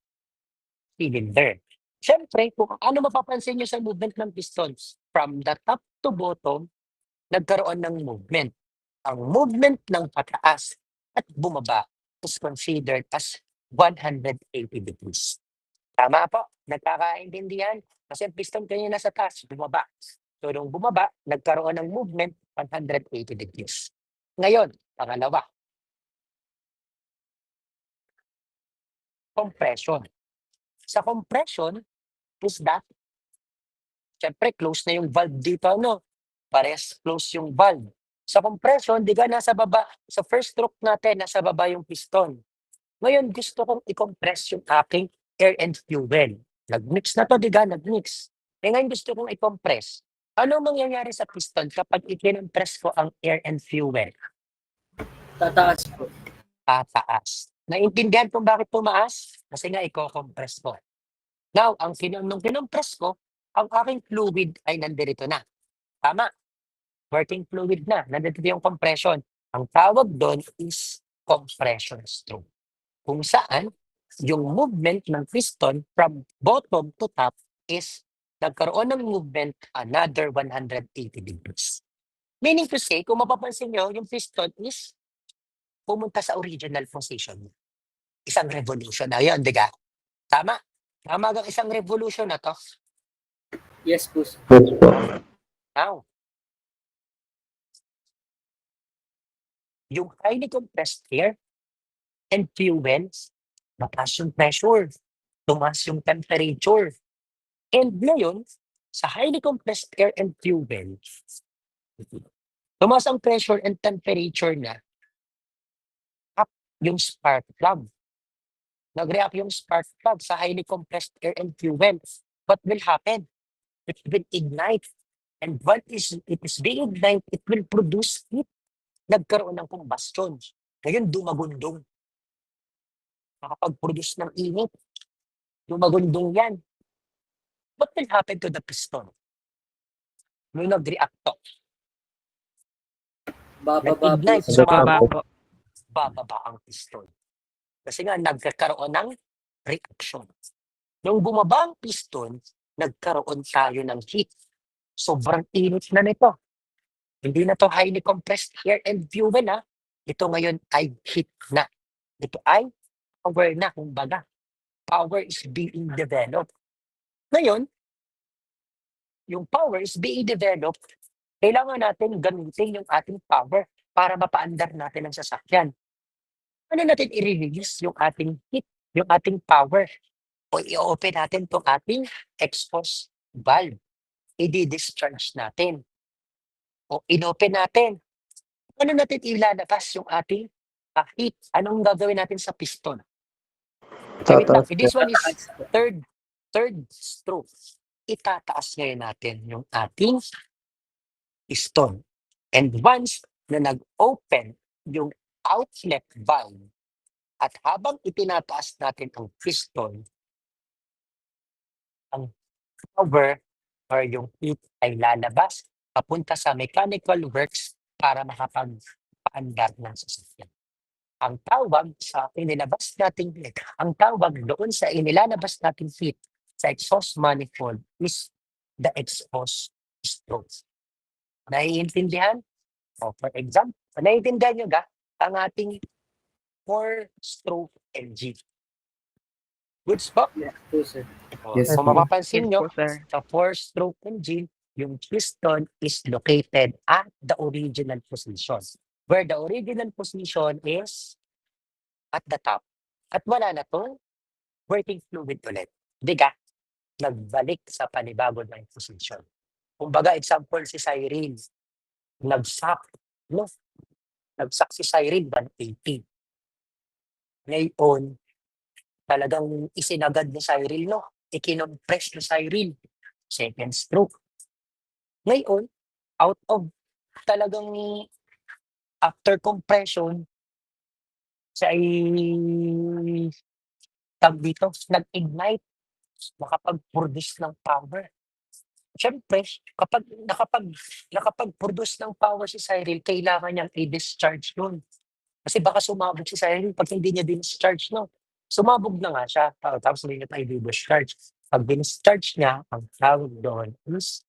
Speaker 1: cylinder. Siyempre, kung ano mapapansin nyo sa movement ng pistons, from the top to bottom, nagkaroon ng movement. Ang movement ng pataas at bumaba is considered as 180 degrees. Tama po? Nagkakaintindihan? Kasi ang piston kanina sa taas, bumaba. So, nung bumaba, nagkaroon ng movement 180 degrees. Ngayon, pangalawa, compression. Sa compression, is that, syempre, close na yung valve dito, Pares close yung valve. Sa compression, di ka nasa baba. Sa first stroke natin, nasa baba yung piston. Ngayon, gusto kong i-compress yung aking air and fuel. Nag-mix na to, di ka? Nag-mix. Ngayon, gusto kong i-compress. Ano mangyayari sa piston kapag i-compress ko ang air and fuel?
Speaker 2: Tataas po.
Speaker 1: Tataas. Naintindihan kung bakit tumaas? Kasi nga, i-compress ko. Now, nung kinompress ko, ang aking fluid ay nandito na. Tama. Working fluid na. Nandito yung compression. Ang tawag doon is compression stroke. Kung saan, yung movement ng piston from bottom to top is nagkaroon ng movement another 180 degrees. Meaning to say, kung mapapansin nyo, yung piston is pumunta sa original position. Isang revolution na yun, di ka? Tama? Tama ang isang revolution na to.
Speaker 2: Yes po, sir.
Speaker 6: Yes po.
Speaker 1: Now, yung highly compressed air and fuels, mataas yung pressure, tumaas yung temperature. And ngayon, sa highly compressed air and fuel, tumaas ang pressure and temperature na, up yung spark plug. Nag-react yung spark plug sa highly compressed air and fuel. What will happen? It will ignite. And when it is being ignited, it will produce heat. Nagkaroon ng combustion. Ngayon, dumagundong. Makapag-produce ng init. Dumagundong yan. What will happen to the piston? Nung nag-react to,
Speaker 2: Bababa po,
Speaker 1: nag-ignite,
Speaker 2: sir.
Speaker 6: Bababa
Speaker 1: sumabog, bababa ang piston. Kasi nga, nagkakaroon ng reaction. Nung bumaba ang piston, nagkaroon tayo ng heat. Sobrang init na nito. Hindi na to highly compressed air and fuel na. Ito ngayon ay heat na. Ito ay power na, kumbaga. Power is being developed. Ngayon, yung power is being developed, kailangan natin gamitin yung ating power para mapaandar natin ang sasakyan. Ano natin i-release yung ating heat, yung ating power? O i-open natin itong ating exhaust valve. I-discharge natin. O inopen natin. Ano natin ilalabas yung ating heat? Anong gagawin natin sa piston? Wait lang.
Speaker 6: Tataas
Speaker 1: This
Speaker 6: po.
Speaker 1: one is
Speaker 2: Tataas po.
Speaker 1: third stroke. Itataas ngayon natin yung ating piston. And once na nag-open yung outlet valve at habang itinataas natin ang piston, ang power or yung heat ay lalabas papunta sa mechanical works para makapagpaandar ng sasakyan. Ang tawag sa inilabas nating heat, ang tawag doon sa inilalabas nating heat sa exhaust manifold is the exhaust stroke. Naiintindihan? O, for example, naiintindihan nyo ga ang ating 4-stroke engine. Goods po?
Speaker 2: Yes po, sir.
Speaker 3: Yes
Speaker 1: Kung
Speaker 3: po.
Speaker 1: mapapansin
Speaker 4: Yes
Speaker 1: nyo,
Speaker 4: po, sir.
Speaker 1: sa 4-stroke engine, yung piston is located at the original position. Where the original position is at the top. At wala na to working fluid ulit. Diga, nagbalik sa panibago na yung position. Kumbaga, example si Cyril, nagsak, no? Nagsak si Cyril 180. Ngayon, talagang isinagad ni Cyril, no? Ikinompress ni Cyril. Second stroke. Ngayon, out of talagang after compression, siya ay tag dito, nag-ignite, nakapag-produce ng power. Siyempre, kapag nakapag-produce ng power si Cyril, kailangan niyang i-discharge yun. Kasi baka sumabog si Cyril pag hindi niya discharge, no? Sumabog na nga siya, tapos hindi niya tayo i-discharge. Pag discharge niya, ang tawag doon is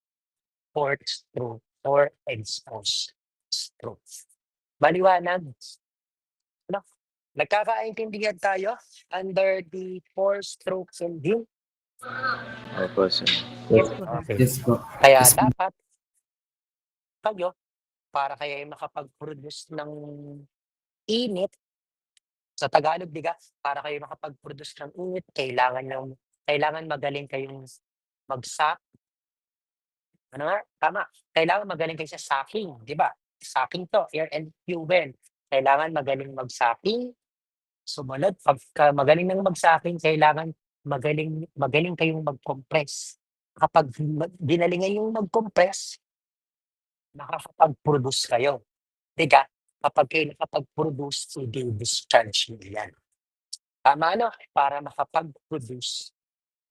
Speaker 1: fourth stroke or exhaust stroke. Maliwanag. Ano? Nagkakaintindihan tayo under the 4-stroke engine?
Speaker 6: Opo, sir.
Speaker 4: Yes po, sir.
Speaker 1: Okay.
Speaker 3: Yes po.
Speaker 1: Kaya
Speaker 3: Yes po.
Speaker 1: dapat kayo, para kayo ay makapag-produce ng init, sa Tagalog, diga, para kayo makapag-produce ng init, kailangan magaling kayong mag-sack. Ano nga? Tama. Kailangan magaling kayo sa sacking, di ba? Sacking to, air and fuel. Kailangan magaling mag-sacking. Sumunod, pagka magaling nang mag-sacking, kailangan magaling kayong mag-compress. Kapag dinalingan yung mag-compress, makakapag-produce kayo. Diga, kapag kayo nakapag-produce, i-discharge nyo yan. Tama, no? Para makapag-produce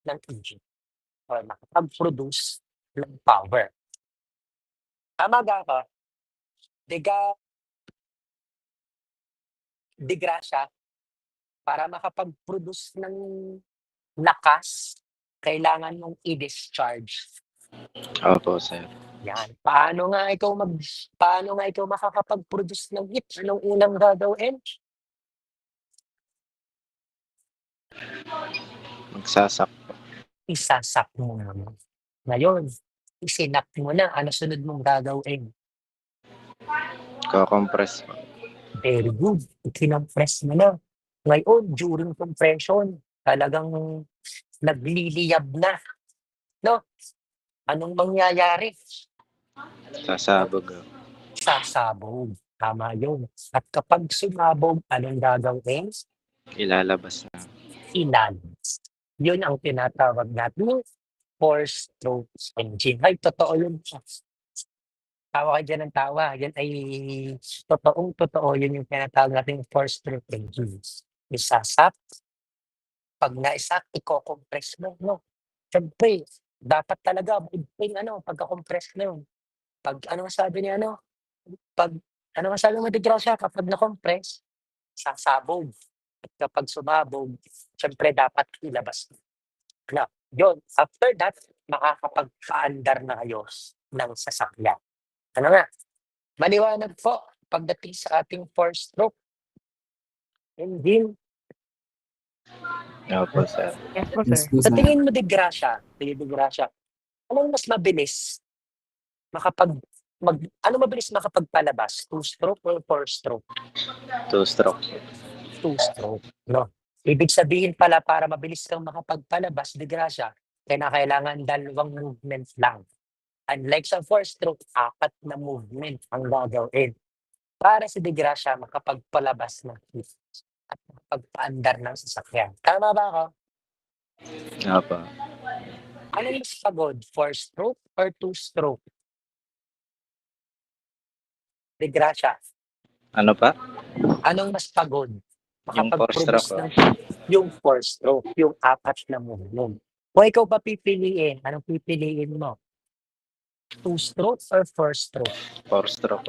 Speaker 1: ng engine or makapag-produce ng power. Tama ga ka? Digrasya, para makapag-produce ng lakas, kailangan mong i-discharge.
Speaker 6: Opo, sir.
Speaker 1: Yan. Paano nga ikaw makakapag-produce ng heat? Anong unang gagawin?
Speaker 6: Magsasak.
Speaker 1: Isasak mo naman. Ngayon, isinap mo na. Ano sunod mong gagawin?
Speaker 6: Ko-compress po.
Speaker 1: Very good. Ikinompress mo na. Ngayon, during compression, talagang nagliliyab na. No? Anong mangyayari?
Speaker 6: Sasabog.
Speaker 1: Sasabog. Tama yun. At kapag sumabog, anong gagawin?
Speaker 6: Ilalabas na.
Speaker 1: Ilalabas. Yun ang tinatawag natin four-stroke engine. Ay, totoo yun. Tawa kayo dyan ng tawa. Yan ay totoo. Yun yung tinatawag natin four-stroke engine. Isasap. Pag naisak, i-compress mo. No? Siyempre, dapat talaga maigping pagka-compress na yun. Pag sabi niya pag sabi mo di Gracia, kapag na-compress, sasabog. At kapag sumabog, siyempre dapat ilabas. Na, yun. After that, makakapagpa-andar na kayo ng sasakyan. Ano nga? Maliwanag po pagdating sa ating four-stroke engine.
Speaker 6: Opo, sir.
Speaker 4: Yes po,
Speaker 3: Yes
Speaker 4: sir.
Speaker 3: po,
Speaker 1: Sa
Speaker 3: sir.
Speaker 1: tingin mo di Gracia, anong mas mabilis ano mabilis makapagpalabas? Two-stroke or four-stroke?
Speaker 6: Two-stroke.
Speaker 1: Two-stroke, no? Ibig sabihin pala para mabilis kang makapagpalabas, di Gracia, kailangan dalawang movement lang. Unlike sa four-stroke, 4 na movement ang gagawin. Para si Di Gracia makapagpalabas ng heat at makapagpaandar ng sasakyan. Tama ba ako?
Speaker 6: Opo.
Speaker 1: Anong mas pagod? Four-stroke or two-stroke? Di Gracia,
Speaker 6: Ano pa?
Speaker 1: anong mas pagod?
Speaker 6: Yung
Speaker 1: Makapag-produce
Speaker 6: four-stroke.
Speaker 1: ng yung four-stroke, yung 4 na movement. Kung ikaw pa pipiliin, anong pipiliin mo? Two-stroke or four-stroke?
Speaker 6: Four-stroke.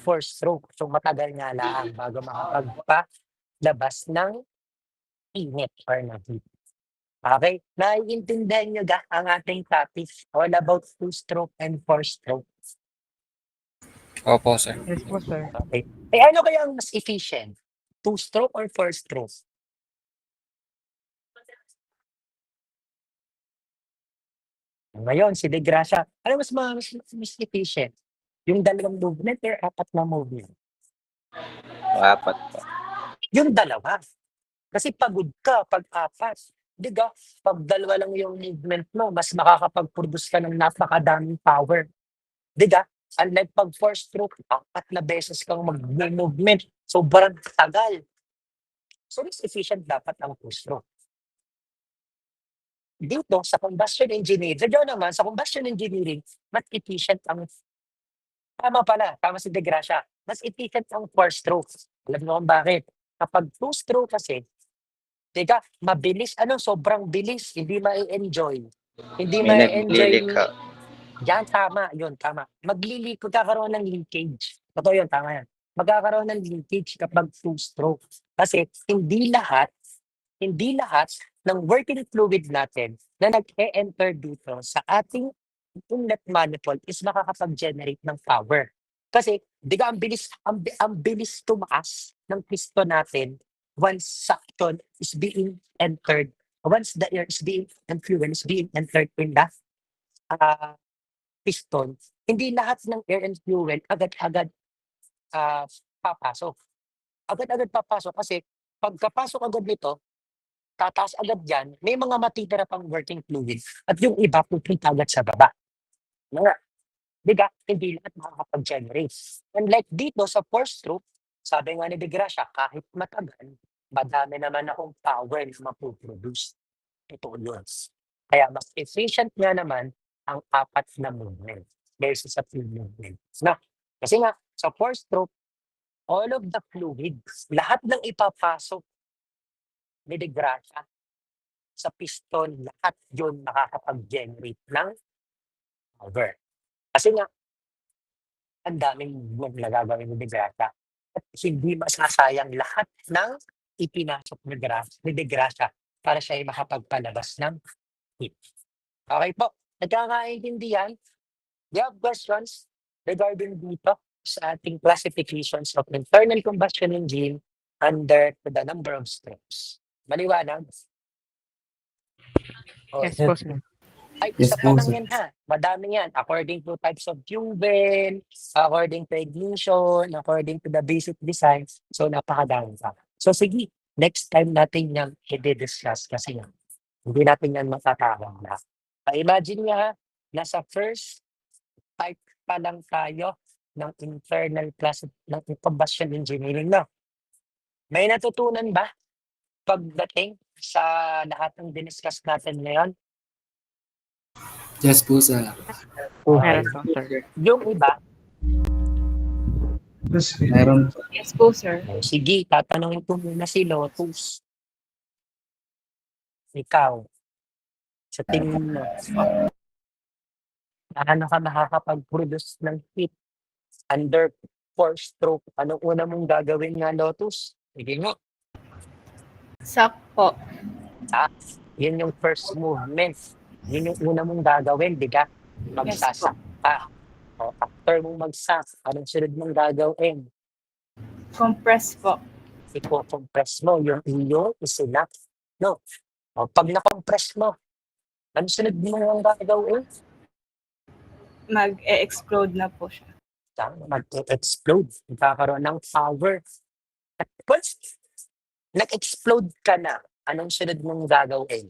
Speaker 1: Four-stroke. So matagal nga lang bago makapagpalabas ng init or ng heat. Okay? Naiintindihan nyo ang ating topic all about two-stroke and four-stroke.
Speaker 4: Opo, sir.
Speaker 2: Yes po, sir.
Speaker 1: Okay? Ano kaya ang mas efficient? Two-stroke or four-stroke? Ngayon, si De Gracia, ano mas efficient? Yung dalawang movement or 4 na movement?
Speaker 6: Apat po.
Speaker 1: Yung dalawa. Kasi pagod ka pag 4. Di ba? Pag dalawa lang yung movement mo, mas makakapag-produce ka ng napakadaming power. Di ba? Unlike pag four-stroke, 4 na beses kang mag-movement. Sobrang tagal. So, mas efficient dapat ang two-stroke. Dito, sa combustion engineering, naman, sa combustion engineering, mas efficient ang Tama si De Gracia. Mas efficient ang four-stroke. Alam mo kung bakit? Kapag two-stroke kasi, mabilis, sobrang bilis, hindi ma-enjoy. Hindi
Speaker 6: May
Speaker 1: ma-enjoy.
Speaker 6: naglilika.
Speaker 1: Yan, tama. Magkakaroon ng leakage. Totoo yun, tama yan. Magkakaroon ng leakage kapag two-stroke. Kasi hindi lahat ng working fluid natin na nag-e-enter dito sa ating inlet manifold is makakapag-generate ng power. Kasi, ang bilis tumaas ng piston natin once suction is being entered, once the air is being and fuel is being entered in the piston, hindi lahat ng air and fuel agad-agad papasok. Agad-agad papasok kasi pagkapasok agad nito, tataas agad yan, may mga matitira pang working fluid at yung iba pupunta agad sa baba. Mga, di ba? Hindi lahat makakapag-generate. Unlike dito sa four-stroke, sabi nga ni De Gracia, kahit matagal, madami naman akong power na mapuproduce. Ito yun. Kaya mas efficient nga naman ang 4 na movement versus sa 2 movement. Kasi nga, sa four-stroke, all of the fluids, lahat ng ipapasok ni De Gracia sa piston, lahat yun makakapag-generate ng power. Kasi nga, ang daming movement na gagawin ni De Gracia at hindi masasayang lahat ng ipinasok ni De Gracia para siya ay makapagpalabas ng heat. Okay po, nagkakaintindihan? Do you have questions regarding dito sa ating classifications of internal combustion engine under the number of strokes? Maliwanag? Oh,
Speaker 4: Yes po, sir.
Speaker 1: ay,
Speaker 3: Yes
Speaker 1: isa pa
Speaker 3: po,
Speaker 1: lang
Speaker 3: sir.
Speaker 1: yan ha. Madami yan. According to types of fuel, according to ignition, according to the basic design. So, napakadami pa. So, sige. Next time natin yung i-discuss kasi yan. Hindi natin yan matatawag na. Imagine nga, nasa first type pa lang tayo ng internal class ng combustion engineering, no? May natutunan ba pagdating sa lahat ng diniscuss natin ngayon?
Speaker 3: Yes po, sir.
Speaker 4: Meron po, sir.
Speaker 1: Yung iba,
Speaker 3: Meron po.
Speaker 7: Yes po, sir.
Speaker 1: sige, tatanungin ko muna si Lotus. Ikaw, sa tingin mo, paano ka makakapag-produce ng heat under 4-stroke? Anong una mong gagawin nga, Lotus? Sige nga.
Speaker 7: Sak po.
Speaker 1: Yun yung first movement. Yun yung una mong gagawin, di ka? Magsasak ka. O, after mong magsak, anong sunod mong gagawin?
Speaker 7: Compress po.
Speaker 1: Ipo-compress mo yung iyong isinap. No? O, pag na-compress mo, anong sunod mo yung gagawin?
Speaker 7: Mag-e-explode na po siya.
Speaker 1: Mag-explode. Magkakaroon ng power. At once nag-explode ka na, anong sunod mong gagawin?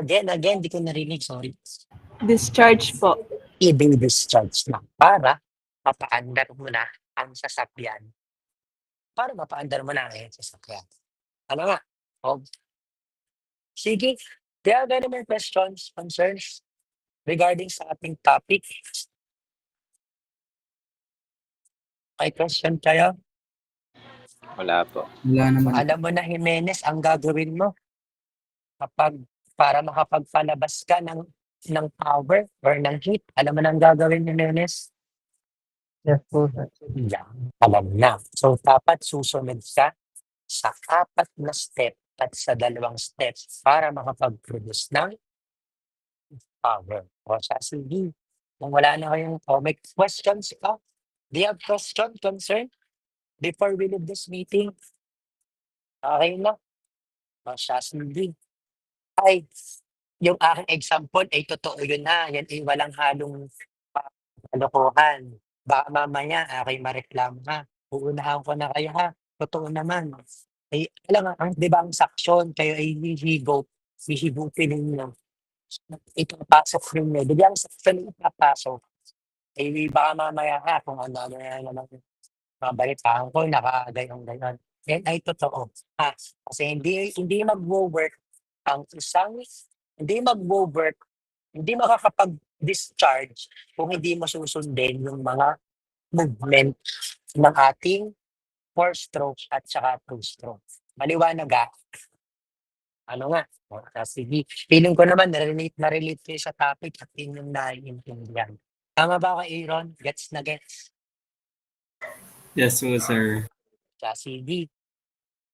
Speaker 1: Again, di ko narinig, sorry.
Speaker 7: Discharge po.
Speaker 1: I-discharge na para mapaandar mo na ang sasakyan. Para mapaandar mo na ang sasakyan. Ano nga? O, sige, do you have any more questions, concerns regarding sa ating topic? May question kayo?
Speaker 6: Wala po.
Speaker 3: Wala naman.
Speaker 1: Alam mo na, Jimenez, ang gagawin mo kapag para makapagpalabas ka ng power or ng heat. Alam mo na ang gagawin, Jimenez?
Speaker 4: Yes po, sir.
Speaker 1: Yan, alam na. So, dapat susunod ka sa 4 na step at sa 2 steps para makapag-produce ng power. O sa sige, kung wala na kayong may questions ka, do you have question, concern before we leave this meeting? Okay na. O sa sige. Ay, yung aking example ay totoo yun na. Yan ay walang halong kalokohan. Baka mamaya aking mareklamo ha. Uunahan ko na kayo ha. Totoo naman. Ay, alam nga, di ba ang saksyon, kayo ay hihigutin ninyo. Ipapasok ninyo. Di ba ang saksyon ipapasok? Ay, baka mamaya ha, kung ano na naman mabalitaan ko, nakagayon-gayon. Yan ay totoo. Ha? Kasi hindi mag-work ang hindi mag-work, hindi makakapag-discharge kung hindi mo susundin yung mga movement ng ating 4-stroke at saka 2-stroke. Maliwanag ha? Ano nga? Sige. Feeling ko naman, na-relate kayo sa topic at yun yung naiintindihan. Tama ba ka, Aaron? Gets na gets?
Speaker 3: Yes po, sir.
Speaker 1: Sige.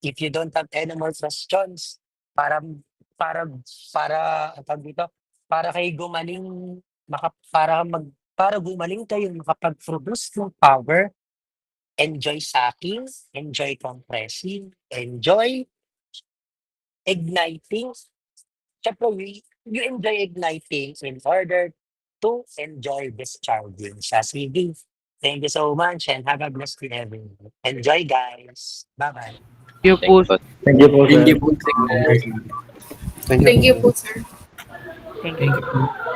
Speaker 1: If you don't have any more questions, para tawag dito, para kayo gumaling para gumaling kayo makapag-produce ng power, enjoy sucking, enjoy compressing, enjoy igniting. Siyempre, you enjoy igniting in order to enjoy discharging. Sige. Thank you so much and have a blessed day everyone. Enjoy, guys. Bye-bye.
Speaker 4: Thank you po, sir.
Speaker 2: Thank you po, sir.
Speaker 3: Thank you po, sir.
Speaker 7: Thank you po, sir.
Speaker 4: Thank
Speaker 3: Thank
Speaker 4: you.
Speaker 3: you po.